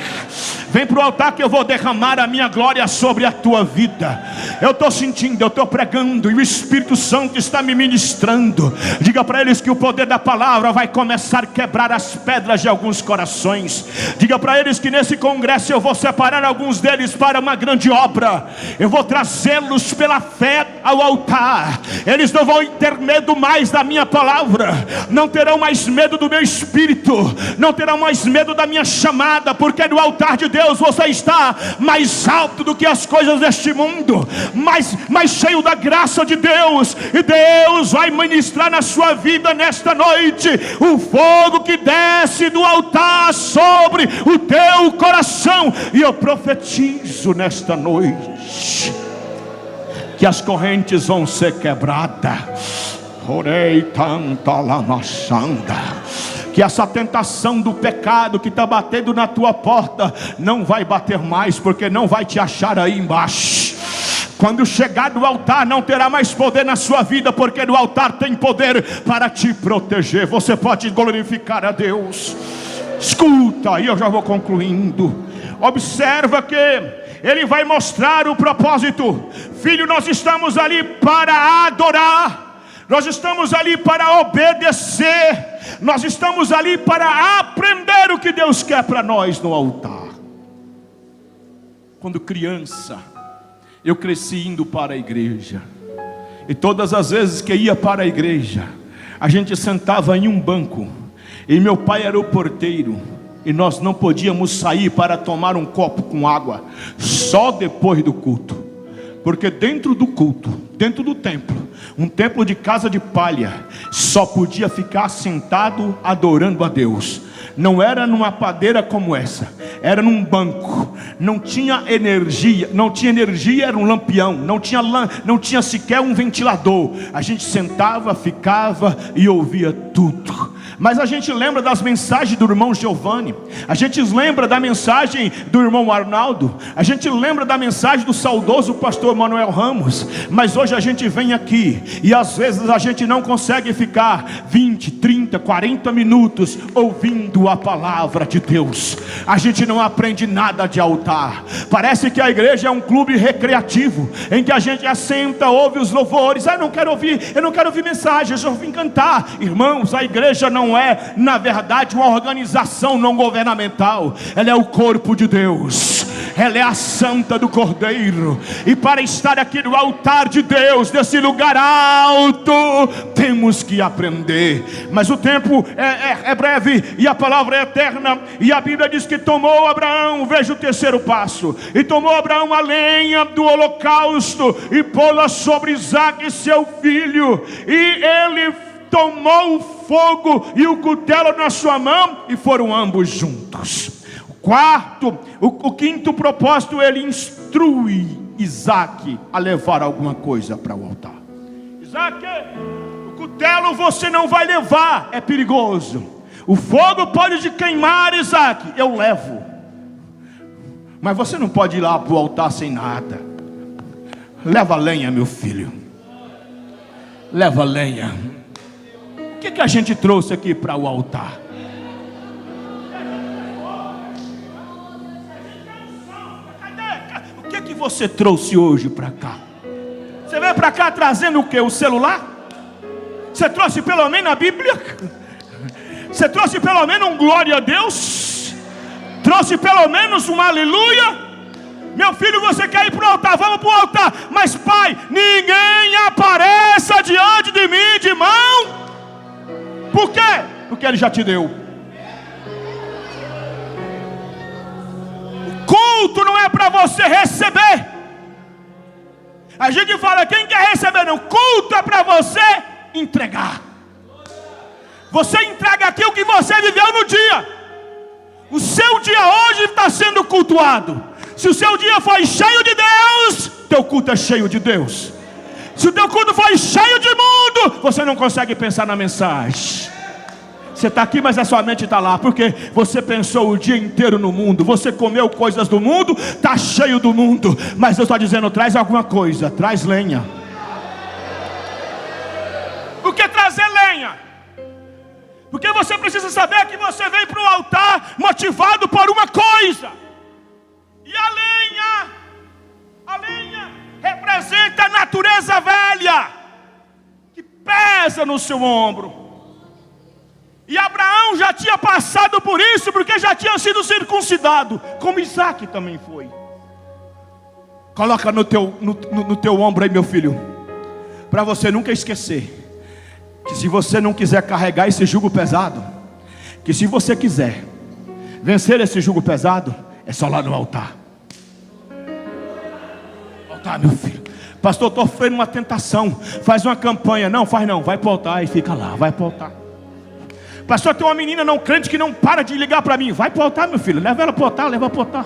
Vem para o altar que eu vou derramar a minha glória sobre a tua vida. Eu estou sentindo, eu estou pregando e o Espírito Santo está me ministrando. Diga para eles que o poder da palavra vai começar a quebrar as pedras de alguns corações. Diga para eles que nesse congresso eu vou separar alguns deles para uma grande obra. Eu vou trazê-los pela fé ao altar. Eles não vão ter medo mais da minha palavra, não terão mais medo do meu espírito, não terão mais medo da minha chamada, porque no altar de Deus você está mais alto do que as coisas deste mundo. mais cheio da graça de Deus. E Deus vai ministrar na sua vida nesta noite o fogo que desce do altar sobre o teu coração. E eu profetizo nesta noite que as correntes vão ser quebradas. Orei tanta lamaçanda. Que essa tentação do pecado que está batendo na tua porta não vai bater mais, porque não vai te achar aí embaixo. Quando chegar do altar, não terá mais poder na sua vida, porque no altar tem poder para te proteger. Você pode glorificar a Deus. Escuta, e eu já vou concluindo. Observa que ele vai mostrar o propósito. Filho, nós estamos ali para adorar. Nós estamos ali para obedecer. Nós estamos ali para aprender o que Deus quer para nós no altar. Quando criança, eu cresci indo para a igreja. E todas as vezes que ia para a igreja, a gente sentava em um banco. E meu pai era o porteiro. E nós não podíamos sair para tomar um copo com água só depois do culto. Porque dentro do culto, dentro do templo, um templo de casa de palha, só podia ficar sentado adorando a Deus. Não era numa padeira como essa, era num banco. Não tinha energia, era um lampião. Não tinha sequer um ventilador. A gente sentava, ficava e ouvia tudo. Mas a gente lembra das mensagens do irmão Giovanni. A gente lembra da mensagem do irmão Arnaldo. A gente lembra da mensagem do saudoso pastor Manuel Ramos. Mas hoje a gente vem aqui e às vezes a gente não consegue ficar 20, 30, 40 minutos ouvindo a palavra de Deus. A gente não aprende nada de altar. Parece que a igreja é um clube recreativo, em que a gente assenta, ouve os louvores. Eu não quero ouvir mensagens, eu vim cantar. Irmãos, a igreja não é, na verdade, uma organização não governamental. Ela é o corpo de Deus. Ela é a santa do Cordeiro. E para estar aqui no altar de Deus, nesse lugar alto, temos que aprender. Mas o tempo é breve e a palavra é eterna. E a Bíblia diz que tomou Abraão, veja o terceiro passo, e tomou Abraão a lenha do holocausto e pô-la sobre Isaque seu filho. E ele tomou o fogo e o cutelo na sua mão, e foram ambos juntos. O quinto propósito, ele instrui Isaque a levar alguma coisa para o altar. Isaque, o cutelo você não vai levar, é perigoso. O fogo pode te queimar, Isaque, eu levo. Mas você não pode ir lá para o altar sem nada. Leva lenha, meu filho. Leva lenha. O que a gente trouxe aqui para o altar? O que você trouxe hoje para cá? Você veio para cá trazendo o que? O celular? Você trouxe pelo menos a Bíblia? Você trouxe pelo menos um glória a Deus? Trouxe pelo menos um aleluia? Meu filho, você quer ir para o altar? Vamos para o altar. Mas pai, ninguém apareça diante de mim de mão. Por quê? Porque ele já te deu. O culto não é para você receber. A gente fala, quem quer receber? Não, culto é para você entregar. Você entrega aqui o que você viveu no dia. O seu dia hoje está sendo cultuado. Se o seu dia foi cheio de Deus, teu culto é cheio de Deus. Se o teu culto foi cheio de mundo, você não consegue pensar na mensagem. Você está aqui, mas a sua mente está lá, porque você pensou o dia inteiro no mundo. Você comeu coisas do mundo, está cheio do mundo. Mas eu estou dizendo, traz alguma coisa, traz lenha. Por que trazer lenha? Porque você precisa saber que você veio para o altar motivado por uma coisa. E a lenha representa a natureza velha que pesa no seu ombro. E Abraão já tinha passado por isso, porque já tinha sido circuncidado, como Isaque também foi. Coloca no teu ombro aí, meu filho, para você nunca esquecer que se você não quiser carregar esse jugo pesado, que se você quiser vencer esse jugo pesado, é só lá no altar. Altar, meu filho. Pastor, estou sofrendo uma tentação. Faz uma campanha. Não, faz não, vai para o altar e fica lá, vai para o altar. Pastor, tem uma menina não crente que não para de ligar para mim. Vai para o altar, meu filho, leva ela para o altar, leva para o altar.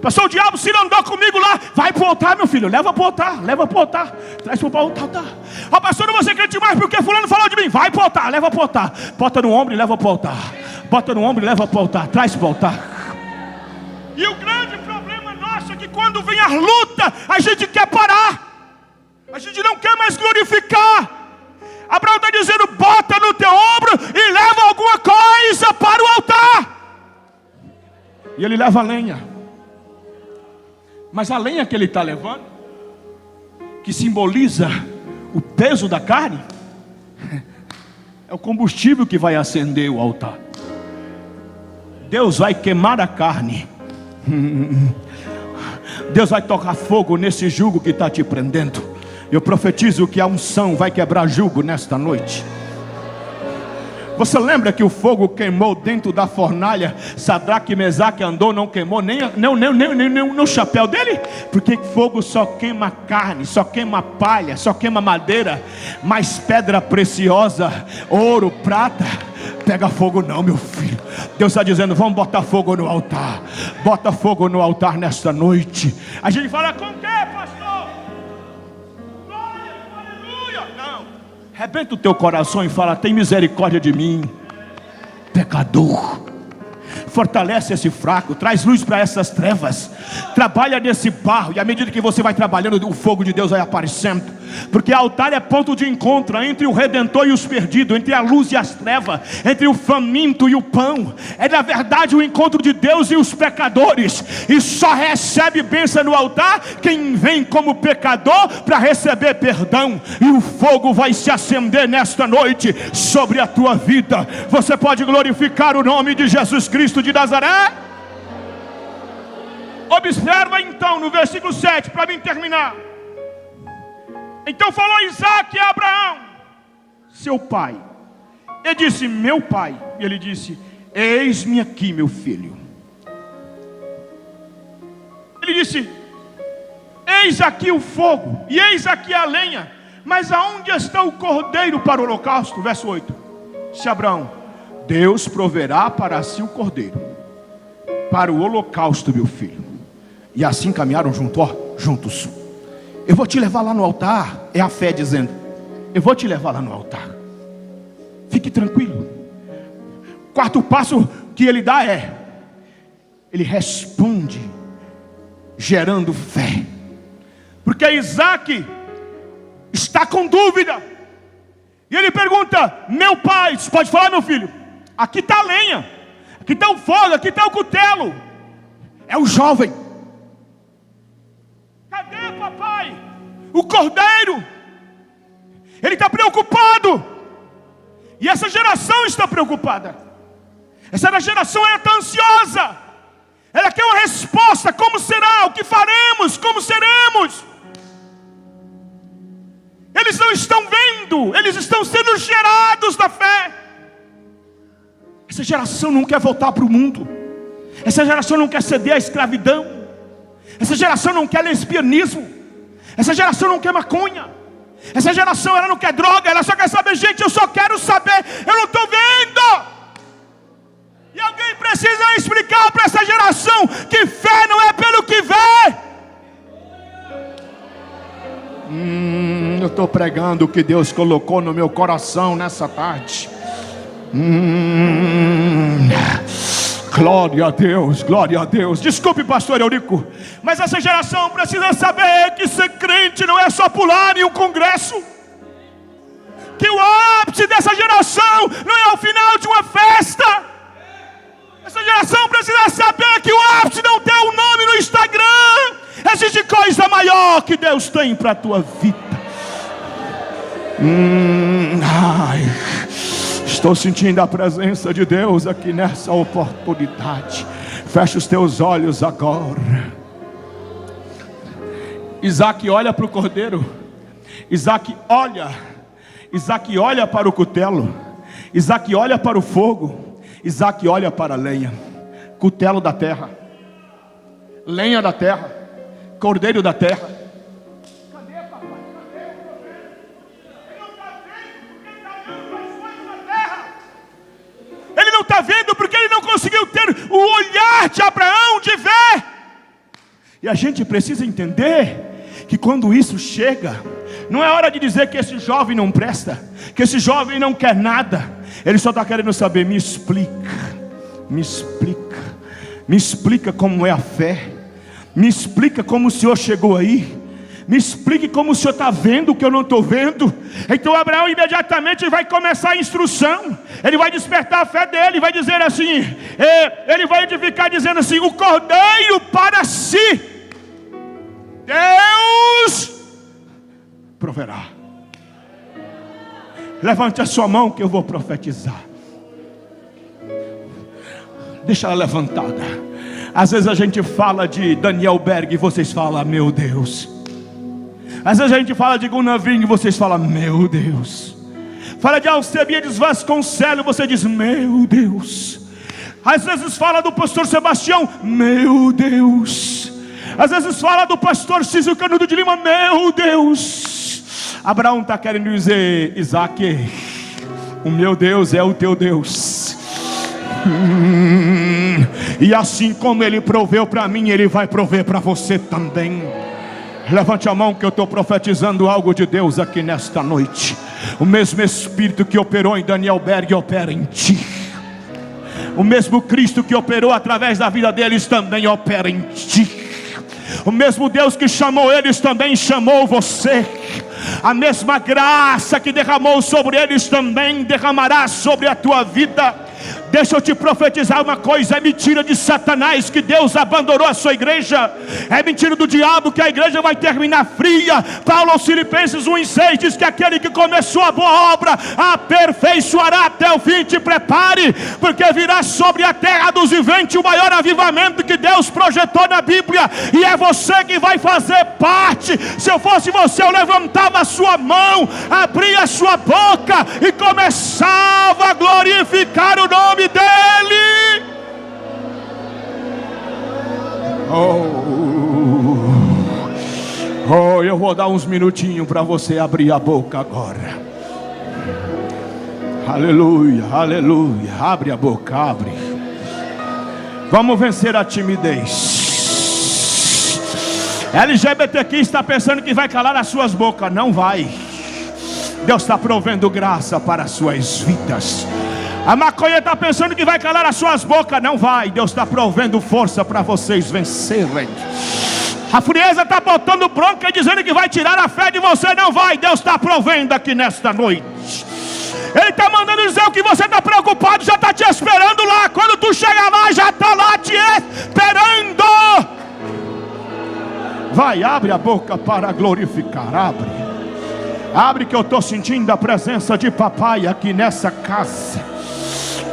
Pastor, o diabo se não andou comigo lá. Vai para o altar, meu filho, leva para o altar, leva para o altar. Traz para o altar. Ah, pastor, não vou ser crente mais porque fulano falou de mim. Vai para o altar, leva para o altar. Bota no ombro e leva para o altar. Bota no ombro e leva para o altar. Traz para o altar. E o grande problema nosso é que quando vem a luta, a gente quer parar. A gente não quer mais glorificar. Abraão está dizendo, bota no teu ombro e leva alguma coisa para o altar. E ele leva a lenha. Mas a lenha que ele está levando, que simboliza o peso da carne, é o combustível que vai acender o altar. Deus vai queimar a carne. Deus vai tocar fogo nesse jugo que está te prendendo. Eu profetizo que a unção vai quebrar jugo nesta noite. Você lembra que o fogo queimou dentro da fornalha? Sadraque e Mesaque andou, não queimou nem no chapéu dele? Porque fogo só queima carne, só queima palha, só queima madeira. Mas pedra preciosa, ouro, prata, pega fogo não, meu filho. Deus está dizendo, vamos botar fogo no altar. Bota fogo no altar nesta noite. A gente fala, com que, pastor? Glória, aleluia. Não. Rebenta o teu coração e fala, tem misericórdia de mim, pecador. Fortalece esse fraco, traz luz para essas trevas. Trabalha nesse barro, e à medida que você vai trabalhando, o fogo de Deus vai aparecendo. Porque altar é ponto de encontro entre o redentor e os perdidos, entre a luz e as trevas, entre o faminto e o pão. É na verdade o encontro de Deus e os pecadores. E só recebe bênção no altar quem vem como pecador para receber perdão. E o fogo vai se acender nesta noite sobre a tua vida. Você pode glorificar o nome de Jesus Cristo de Nazaré? Observa então no versículo 7, para mim terminar. Então falou Isaque a Abraão, seu pai. Ele disse, meu pai. E ele disse, eis-me aqui, meu filho. Ele disse, eis aqui o fogo, e eis aqui a lenha, mas aonde está o cordeiro para o holocausto? Verso 8. Disse Abraão, Deus proverá para si o cordeiro para o holocausto, meu filho. E assim caminharam juntos. Eu vou te levar lá no altar. É a fé dizendo, eu vou te levar lá no altar. Fique tranquilo. Quarto passo que ele dá é, ele responde gerando fé. Porque Isaque está com dúvida. E ele pergunta, meu pai, você pode falar, meu filho? Aqui está a lenha, aqui está o fogo, aqui está o cutelo. É o jovem. Cadê, papai? O cordeiro. Ele está preocupado. E essa geração está preocupada. Essa geração está ansiosa. Ela quer uma resposta. Como será? O que faremos? Como seremos? Eles não estão vendo. Eles estão sendo gerados da fé. Essa geração não quer voltar para o mundo. Essa geração não quer ceder à escravidão. Essa geração não quer lesbianismo. Essa geração não quer maconha. Essa geração ela não quer droga. Ela só quer saber, gente, eu só quero saber. Eu não estou vendo. E alguém precisa explicar para essa geração que fé não é pelo que vê. Eu estou pregando o que Deus colocou no meu coração nessa tarde. Glória a Deus, glória a Deus. Desculpe, pastor Eurico, mas essa geração precisa saber que ser crente não é só pular em um congresso. Que o ápice dessa geração não é o final de uma festa. Essa geração precisa saber que o ápice não tem um nome no Instagram. Existe coisa maior que Deus tem para a tua vida. Estou sentindo a presença de Deus aqui nessa oportunidade. Fecha os teus olhos agora. Isaque olha para o cordeiro. Isaque olha para o cutelo. Isaque olha para o fogo. Isaque olha para a lenha. Cutelo da terra, lenha da terra, cordeiro da terra. Cadê está vendo porque ele não conseguiu ter o olhar de Abraão de ver. E a gente precisa entender que quando isso chega, não é hora de dizer que esse jovem não presta, que esse jovem não quer nada. Ele só está querendo saber: me explica, me explica, me explica como é a fé, me explica como o Senhor chegou aí, me explique como o Senhor está vendo o que eu não estou vendo. Então Abraão imediatamente vai começar a instrução. Ele vai despertar a fé dele, vai dizer assim, ele vai edificar dizendo assim: o cordeiro para si, Deus proverá. Levante a sua mão que eu vou profetizar. Deixa ela levantada. Às vezes a gente fala de Daniel Berg e vocês falam: meu Deus. Às vezes a gente fala de Gunnar Ving e vocês falam: meu Deus. Fala de Alcebiades Vasconcelos, você diz: meu Deus. Às vezes fala do pastor Sebastião: meu Deus. Às vezes fala do pastor Cícero Canudo de Lima: meu Deus. Abraão está querendo dizer: Isaac, o meu Deus é o teu Deus. E assim como ele proveu para mim, ele vai prover para você também. Levante a mão que eu estou profetizando algo de Deus aqui nesta noite. O mesmo Espírito que operou em Daniel Berg opera em ti. O mesmo Cristo que operou através da vida deles também opera em ti. O mesmo Deus que chamou eles também chamou você. A mesma graça que derramou sobre eles também derramará sobre a tua vida. Deixa eu te profetizar uma coisa: é mentira de Satanás que Deus abandonou a sua igreja. É mentira do diabo que a igreja vai terminar fria. Paulo aos Filipenses 1:6 diz que aquele que começou a boa obra aperfeiçoará até o fim. Te prepare, porque virá sobre a terra dos viventes o maior avivamento que Deus projetou na Bíblia, e é você que vai fazer parte. Se eu fosse você, eu levantava a sua mão, abria a sua boca e começava a glorificar o nome dele. Eu vou dar uns minutinhos para você abrir a boca agora. Aleluia, aleluia. Abre a boca, abre. Vamos vencer a timidez. LGBTQ está pensando que vai calar as suas bocas. Não vai. Deus está provendo graça para as suas vidas. A maconha está pensando que vai calar as suas bocas. Não vai. Deus está provendo força para vocês vencerem. A frieza está botando bronca e dizendo que vai tirar a fé de você. Não vai. Deus está provendo aqui nesta noite. Ele está mandando dizer o que você está preocupado, já está te esperando lá. Quando tu chegar lá, já está lá te esperando. Vai, abre a boca para glorificar. Abre. Abre, que eu estou sentindo a presença de papai aqui nessa casa.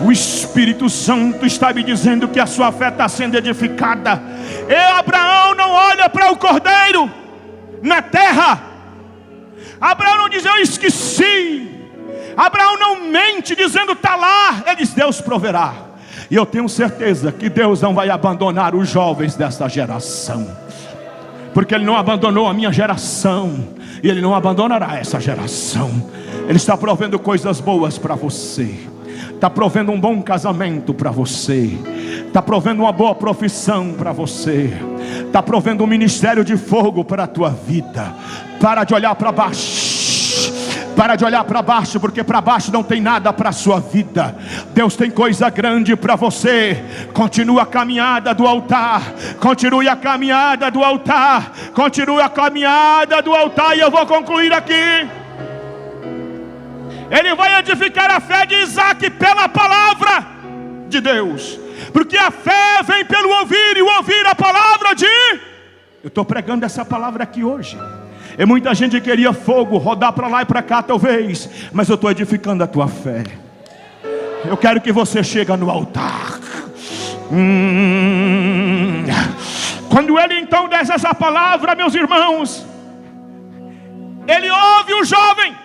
O Espírito Santo está me dizendo que a sua fé está sendo edificada. E Abraão não olha para o cordeiro na terra. Abraão não diz: eu esqueci. Abraão não mente dizendo: está lá. Ele diz: Deus proverá. E eu tenho certeza que Deus não vai abandonar os jovens desta geração, porque Ele não abandonou a minha geração, e Ele não abandonará essa geração. Ele está provendo coisas boas para você. Está provendo um bom casamento para você. Está provendo uma boa profissão para você. Está provendo um ministério de fogo para a tua vida. Para de olhar para baixo. Para de olhar para baixo, porque para baixo não tem nada para a sua vida. Deus tem coisa grande para você. Continua a caminhada do altar. Continue a caminhada do altar. Continue a caminhada do altar. E eu vou concluir aqui. Ele vai edificar a fé de Isaac pela palavra de Deus. Porque a fé vem pelo ouvir, e o ouvir a palavra de... Eu estou pregando essa palavra aqui hoje. E muita gente queria fogo, rodar para lá e para cá talvez. Mas eu estou edificando a tua fé. Eu quero que você chegue no altar. Quando ele então desce essa palavra, meus irmãos, ele ouve o jovem.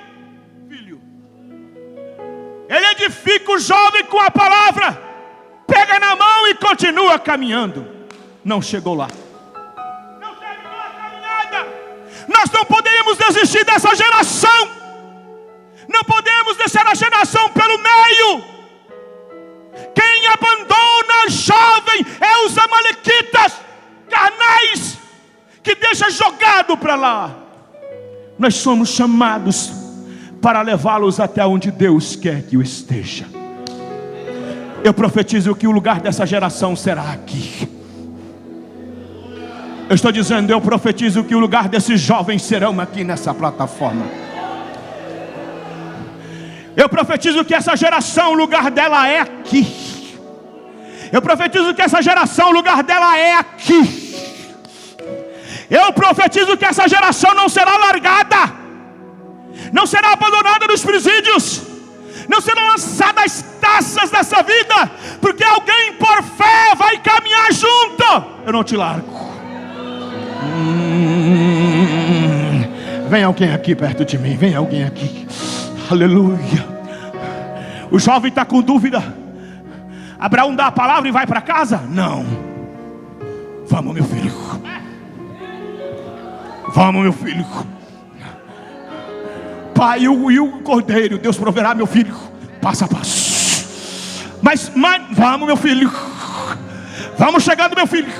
Ele edifica o jovem com a palavra, pega na mão e continua caminhando. Não chegou lá, não terminou a caminhada. Nós não podemos desistir dessa geração. Não podemos deixar a geração pelo meio. Quem abandona jovem é os amalequitas carnais, que deixa jogado para lá. Nós somos chamados para levá-los até onde Deus quer que eu esteja. Eu profetizo que o lugar dessa geração será aqui. Eu estou dizendo, eu profetizo que o lugar desses jovens serão aqui nessa plataforma. Eu profetizo que essa geração, o lugar dela é aqui. Eu profetizo que essa geração, o lugar dela é aqui. Eu profetizo que essa geração não será largada, não será abandonada nos presídios, não será lançada às taças dessa vida, porque alguém por fé vai caminhar junto. Eu não te largo. Vem alguém aqui perto de mim, vem alguém aqui. Aleluia. O jovem está com dúvida. Abraão dá a palavra e vai para casa? Não. Vamos, meu filho. Vamos, meu filho. Pai, e o cordeiro, Deus proverá, meu filho, passo a passo. Mas vamos, meu filho. Vamos chegando, meu filho.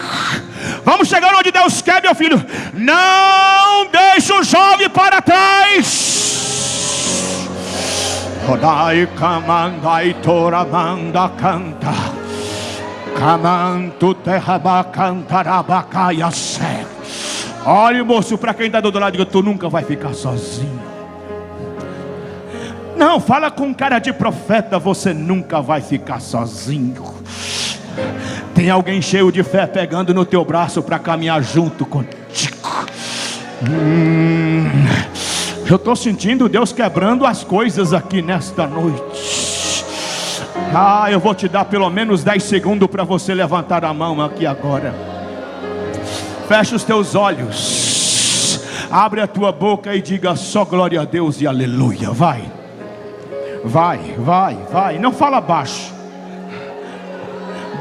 Vamos chegando onde Deus quer, meu filho. Não deixe o jovem para trás. Rodai, camandai, toramanda, canta. Camanto, terraba, cantarabacaia, sé. Olha, moço, para quem está do outro lado, diga, tu nunca vai ficar sozinho. Não, fala com cara de profeta, você nunca vai ficar sozinho. Tem alguém cheio de fé pegando no teu braço para caminhar junto contigo. Eu estou sentindo Deus quebrando as coisas aqui nesta noite. Eu vou te dar pelo menos 10 segundos para você levantar a mão aqui agora. Fecha os teus olhos, abre a tua boca e diga só glória a Deus e aleluia. Vai, vai, vai, vai. Não fala baixo.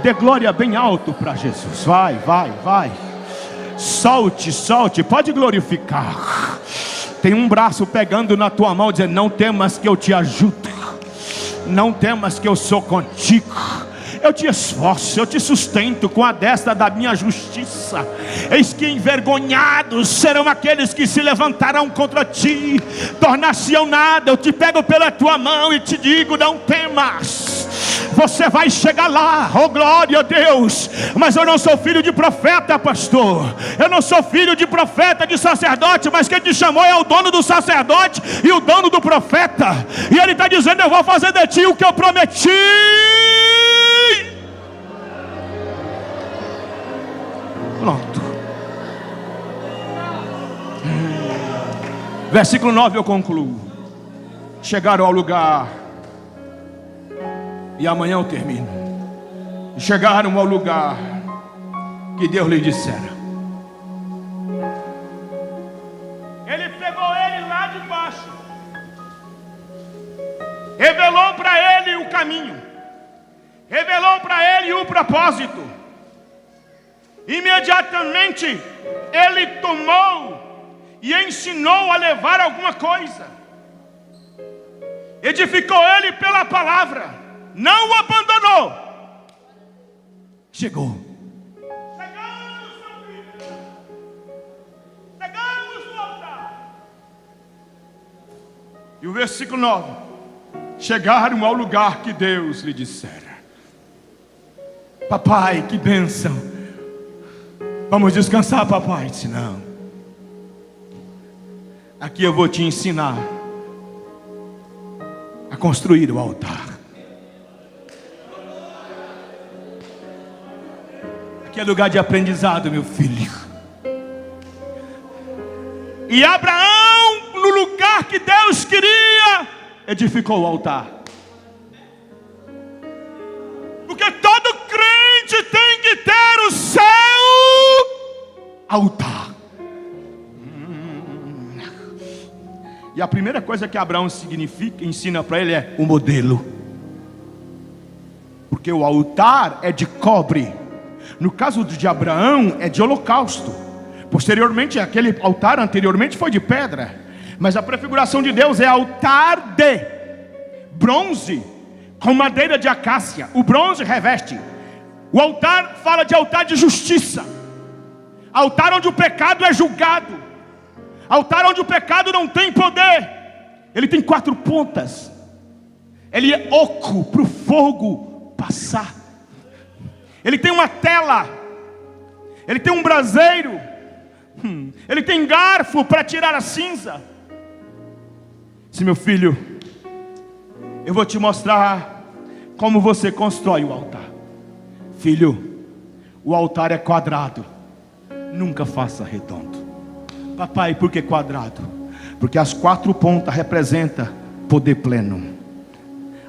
Dê glória bem alto para Jesus. Vai, vai, vai. Solte, solte. Pode glorificar. Tem um braço pegando na tua mão dizendo, não temas que eu te ajudo. Não temas que eu sou contigo. Eu te esforço, eu te sustento com a destra da minha justiça. Eis que envergonhados serão aqueles que se levantarão contra ti. Tornar-se-ão nada. Eu te pego pela tua mão e te digo, não temas. Você vai chegar lá, oh glória a Deus. Mas eu não sou filho de profeta, pastor. Eu não sou filho de profeta, de sacerdote. Mas quem te chamou é o dono do sacerdote e o dono do profeta. E ele está dizendo, eu vou fazer de ti o que eu prometi. Pronto. Versículo 9 eu concluo. Chegaram ao lugar, e amanhã eu termino. Chegaram ao lugar que Deus lhe dissera. Ele pegou ele lá de baixo, revelou para ele o caminho, revelou para ele o propósito. Imediatamente ele tomou e ensinou a levar alguma coisa. Edificou ele pela palavra, não o abandonou. Chegou. Chegamos, meu filho. Chegamos no altar. E o versículo 9. Chegaram ao lugar que Deus lhe dissera. Papai, que bênção. Vamos descansar, papai. Disse, não. Aqui eu vou te ensinar a construir o altar. Aqui é lugar de aprendizado, meu filho. E Abraão, no lugar que Deus queria, edificou o altar. Porque todo crente tem que ter o seu altar. E a primeira coisa que Abraão ensina para ele é o modelo. Porque o altar é de cobre. No caso de Abraão é de holocausto. Posteriormente, aquele altar anteriormente foi de pedra. Mas a prefiguração de Deus é altar de bronze, com madeira de acácia, o bronze reveste. O altar fala de altar de justiça, altar onde o pecado é julgado, altar onde o pecado não tem poder. Ele tem 4 pontas, ele é oco para o fogo passar. Ele tem uma tela, ele tem um braseiro, ele tem garfo para tirar a cinza. Se meu filho, eu vou te mostrar como você constrói o altar. Filho, o altar é quadrado, nunca faça redondo. Papai, por que quadrado? Porque as 4 pontas representam poder pleno.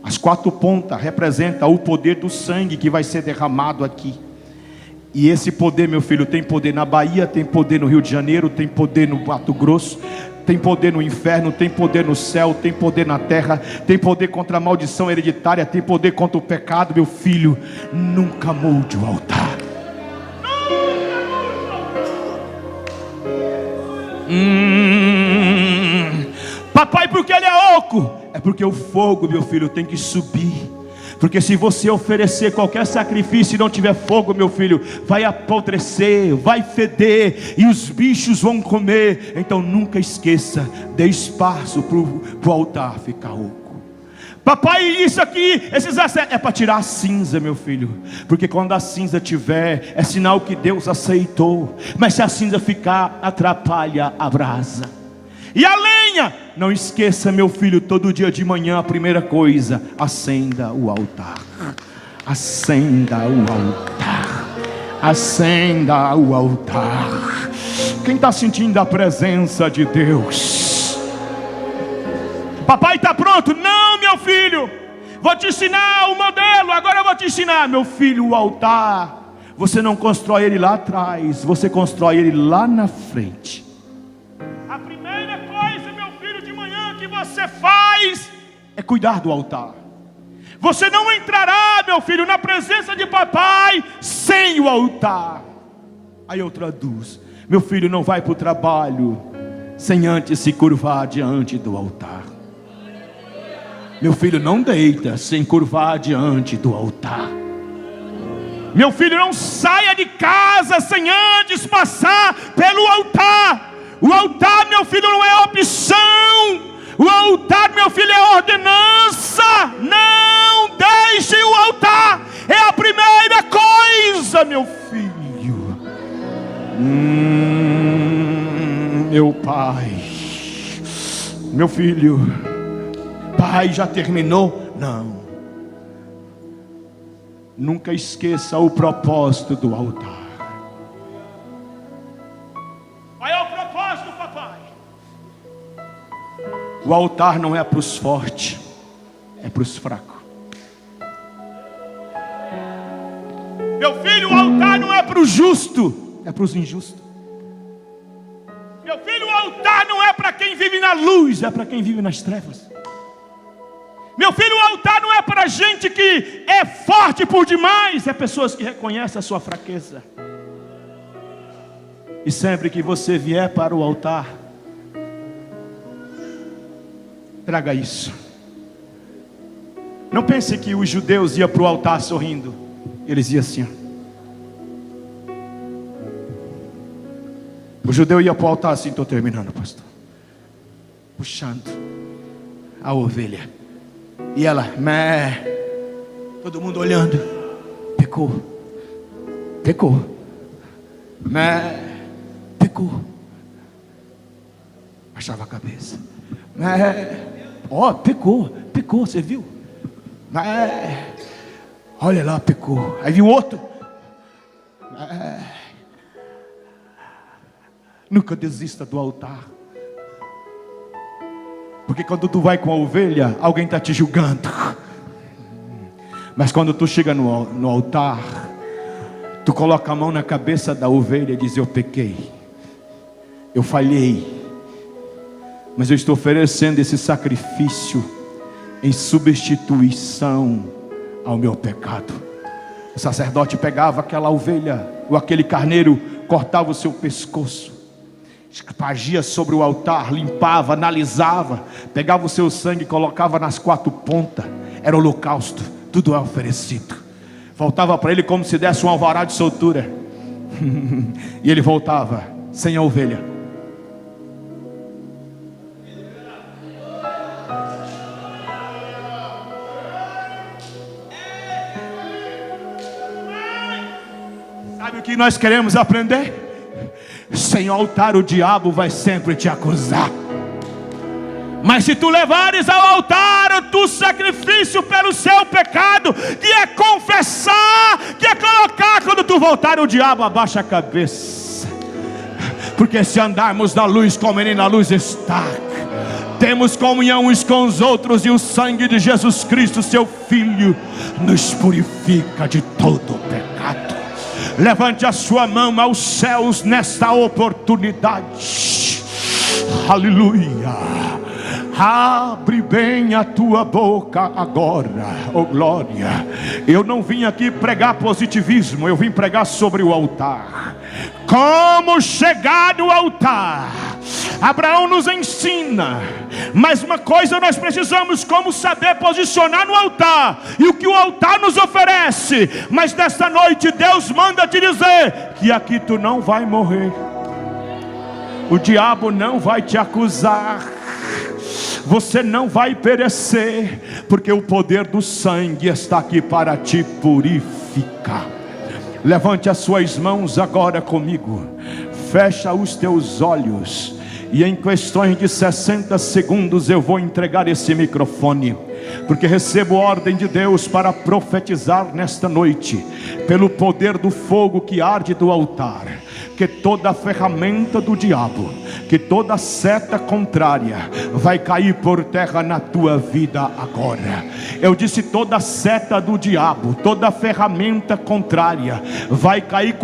As 4 pontas representam o poder do sangue que vai ser derramado aqui. E esse poder, meu filho, tem poder na Bahia, tem poder no Rio de Janeiro, tem poder no Mato Grosso, tem poder no inferno, tem poder no céu, tem poder na terra, tem poder contra a maldição hereditária, tem poder contra o pecado. Meu filho, nunca molde o altar. Papai, porque ele é oco? É porque o fogo, meu filho, tem que subir. Porque se você oferecer qualquer sacrifício e não tiver fogo, meu filho, vai apodrecer, vai feder, e os bichos vão comer. Então nunca esqueça, dê espaço para o altar ficar oco. Papai, isso aqui, esses é para tirar a cinza, meu filho. Porque quando a cinza tiver, é sinal que Deus aceitou. Mas se a cinza ficar, atrapalha a brasa. E a lenha, não esqueça, meu filho, todo dia de manhã, a primeira coisa, acenda o altar. Acenda o altar. Acenda o altar. Quem está sentindo a presença de Deus? Papai está pronto? Não, meu filho, vou te ensinar o modelo. Agora eu vou te ensinar, meu filho, o altar. Você não constrói ele lá atrás, você constrói ele lá na frente. A primeira coisa, meu filho, de manhã que você faz é cuidar do altar. Você não entrará, meu filho, na presença de papai sem o altar. Aí eu traduzo: meu filho não vai para o trabalho sem antes se curvar diante do altar. Meu filho não deita sem curvar diante do altar. Meu filho não saia de casa sem antes passar pelo altar. O altar, meu filho, não é opção. O altar, meu filho, é ordenança. Não deixe o altar. É a primeira coisa, meu filho. Meu pai, meu filho, pai, já terminou? Não. Nunca esqueça o propósito do altar. Qual é o propósito, papai? O altar não é para os fortes, é para os fracos. Meu filho, o altar não é para o justo, é para os injustos. Meu filho, o altar não é para quem vive na luz, é para quem vive nas trevas. Meu filho, o altar não é para gente que é forte por demais, é pessoas que reconhecem a sua fraqueza. E sempre que você vier para o altar, traga isso. Não pense que os judeus iam para o altar sorrindo. Eles iam assim. O judeu ia para o altar assim, estou terminando, pastor. Puxando a ovelha. E ela, mé. Todo mundo olhando. Pecou. Pecou. Mé. Pecou. Baixava a cabeça. Ó, pecou. Pecou, você viu? Olha lá, pecou. Aí viu outro. Nunca desista do altar. Porque quando tu vai com a ovelha, alguém está te julgando. Mas quando tu chega no altar, tu coloca a mão na cabeça da ovelha e diz: eu pequei, eu falhei, mas eu estou oferecendo esse sacrifício em substituição ao meu pecado. O sacerdote pegava aquela ovelha ou aquele carneiro, cortava o seu pescoço, espargia sobre o altar, limpava, analisava, pegava o seu sangue e colocava nas 4 pontas. era holocausto, tudo é oferecido. Voltava para ele como se desse um alvará de soltura. E ele voltava sem a ovelha. Sabe o que nós queremos aprender? Sem altar o diabo vai sempre te acusar. Mas se tu levares ao altar o teu sacrifício pelo seu pecado, que é confessar, que é colocar, quando tu voltar o diabo abaixa a cabeça. Porque se andarmos na luz como ele na luz está, temos comunhão uns com os outros, e o sangue de Jesus Cristo, seu Filho, nos purifica de todo o pecado. Levante a sua mão aos céus nesta oportunidade. Aleluia. Abre bem a tua boca agora, oh glória. Eu não vim aqui pregar positivismo, eu vim pregar sobre o altar. Como chegar no altar? Abraão nos ensina. Mas uma coisa nós precisamos: como saber posicionar no altar, e o que o altar nos oferece. Mas nesta noite Deus manda te dizer que aqui tu não vai morrer. O diabo não vai te acusar. Você não vai perecer, porque o poder do sangue está aqui para te purificar. Levante as suas mãos agora comigo. Fecha os teus olhos. E em questões de 60 segundos eu vou entregar esse microfone, porque recebo ordem de Deus para profetizar nesta noite, pelo poder do fogo que arde do altar, que toda ferramenta do diabo, que toda seta contrária vai cair por terra na tua vida agora. Eu disse toda seta do diabo, toda ferramenta contrária vai cair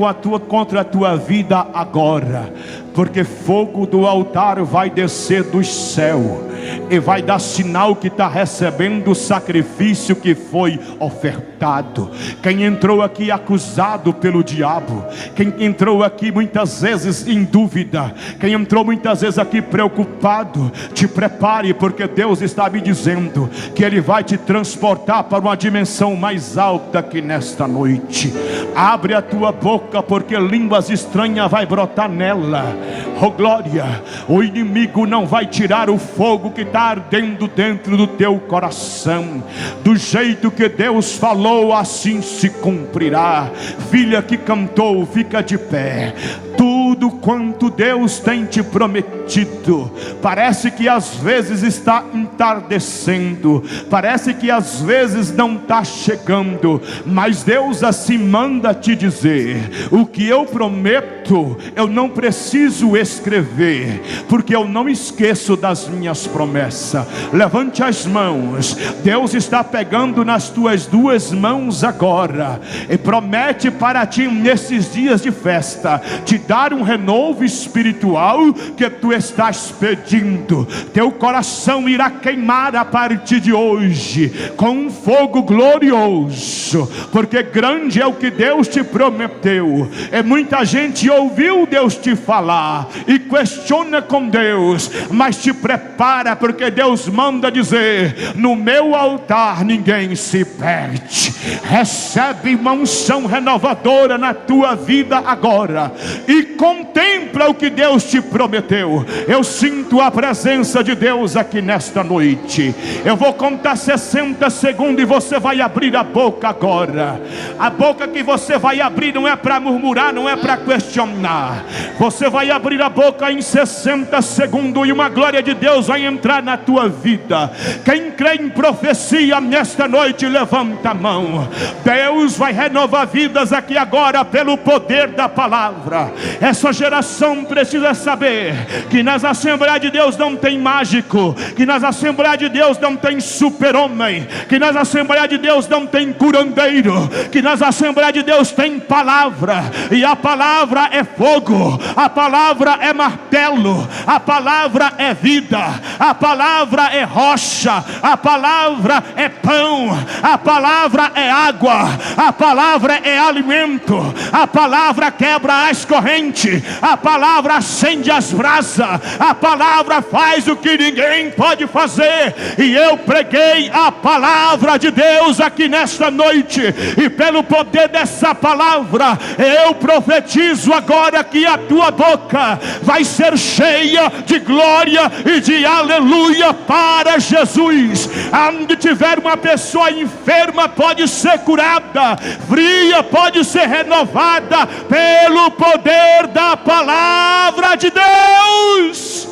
contra a tua vida agora. Porque fogo do altar vai descer do céu e vai dar sinal que está recebendo o sacrifício que foi ofertado. Quem entrou aqui acusado pelo diabo, quem entrou aqui muitas vezes em dúvida, quem entrou muitas vezes aqui preocupado, te prepare, porque Deus está me dizendo que Ele vai te transportar para uma dimensão mais alta que nesta noite. Abre a tua boca, porque línguas estranhas vai brotar nela. Oh glória, o inimigo não vai tirar o fogo que está ardendo dentro do teu coração. Do jeito que Deus falou, assim se cumprirá. Filha que cantou, fica de pé. Tudo quanto Deus tem te prometido, parece que às vezes está entardecendo, parece que às vezes não está chegando, mas Deus assim manda te dizer: o que eu prometo, eu não preciso escrever, porque eu não esqueço das minhas promessas. Levante as mãos. Deus está pegando nas tuas duas mãos agora e promete para ti, nesses dias de festa, te dar um renovo espiritual que tu estás pedindo. Teu coração irá queimar a partir de hoje com um fogo glorioso, porque grande é o que Deus te prometeu. E muita gente ouviu Deus te falar e questiona com Deus, mas te prepara, porque Deus manda dizer: no meu altar ninguém se perde. Recebe uma unção renovadora na tua vida agora e contempla o que Deus te prometeu. Eu sinto a presença de Deus aqui nesta noite. Eu vou contar 60 segundos e você vai abrir a boca agora. A boca que você vai abrir não é para murmurar, não é para questionar. Você vai abrir a boca em 60 segundos e uma glória de Deus vai entrar na tua vida. Quem crê em profecia nesta noite, levanta a mão. Deus vai renovar vidas aqui agora pelo poder da palavra. Essa geração precisa saber que nas Assembleias de Deus não tem mágico, que nas Assembleias de Deus não tem super-homem, que nas Assembleias de Deus não tem curandeiro, que nas Assembleias de Deus tem palavra, e a palavra é fogo, a palavra é martelo, a palavra é vida, a palavra é rocha, a palavra é pão, a palavra é água, a palavra é alimento, a palavra quebra as correntes, unge, a palavra acende as brasas, a palavra faz o que ninguém pode fazer. E eu preguei a palavra de Deus aqui nesta noite, e pelo poder dessa palavra eu profetizo agora que a tua boca vai ser cheia de glória e de aleluia para Jesus. Onde tiver uma pessoa enferma, pode ser curada, fria pode ser renovada pelo poder da palavra de Deus.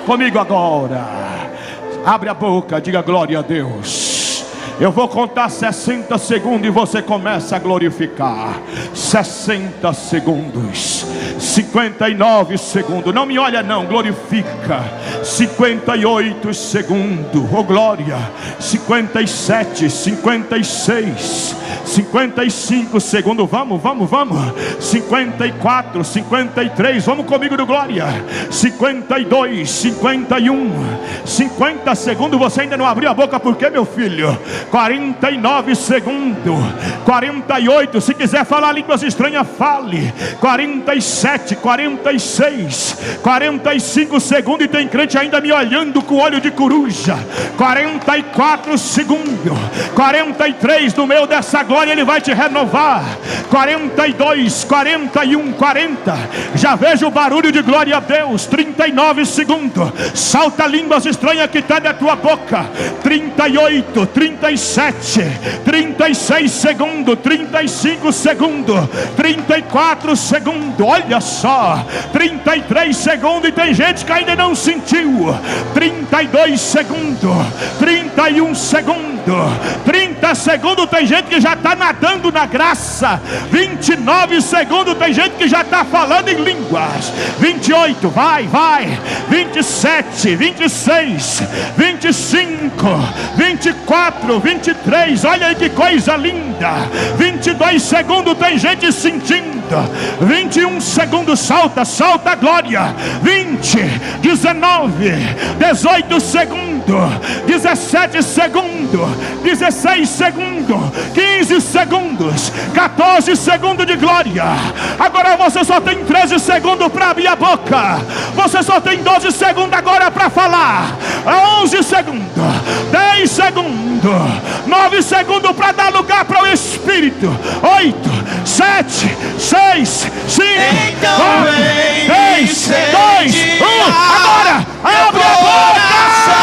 Comigo agora, abre a boca, diga glória a Deus. Eu vou contar 60 segundos e você começa a glorificar. 60 segundos, 59 segundos, não me olha não, glorifica. 58 segundos, oh glória. 57, 56, 55 segundos, vamos. 54, 53, vamos comigo do glória. 52, 51, 50 segundos, você ainda não abriu a boca, por quê, meu filho? 49 segundos, 48, se quiser falar línguas estranhas, fale. 47, 46, 45 segundos, e tem crente ainda me olhando com olho de coruja. 44 segundos, 43, no meio dessa glória ele vai te renovar. 42, 41, 40, já vejo o barulho de glória a Deus. 39 segundos, salta línguas estranhas que está da tua boca. 38, 37, 36 segundos, 35 segundos, 34 segundos, olha só, 33 segundos, e tem gente que ainda não sentiu. 32 segundos, 31 segundos, 30 segundos, tem gente que já está nadando na graça. 29 segundos, tem gente que já está falando em línguas. 28, vai. 27, 26, 25, 24, 23, olha aí que coisa linda. 22 segundos, tem gente sentindo. 21 segundos, salta a glória. 20, 19, 18 segundos, 17 segundos, 16 segundos, 15 segundos, 14 segundos de glória. Agora você só tem 13 segundos para abrir a boca. Você só tem 12 segundos agora para falar. 11 segundos, 10 segundos, 9 segundos para dar lugar para o Espírito. 8, 7, 6, 5, 4, 3, 2, 1. Agora abre a boca.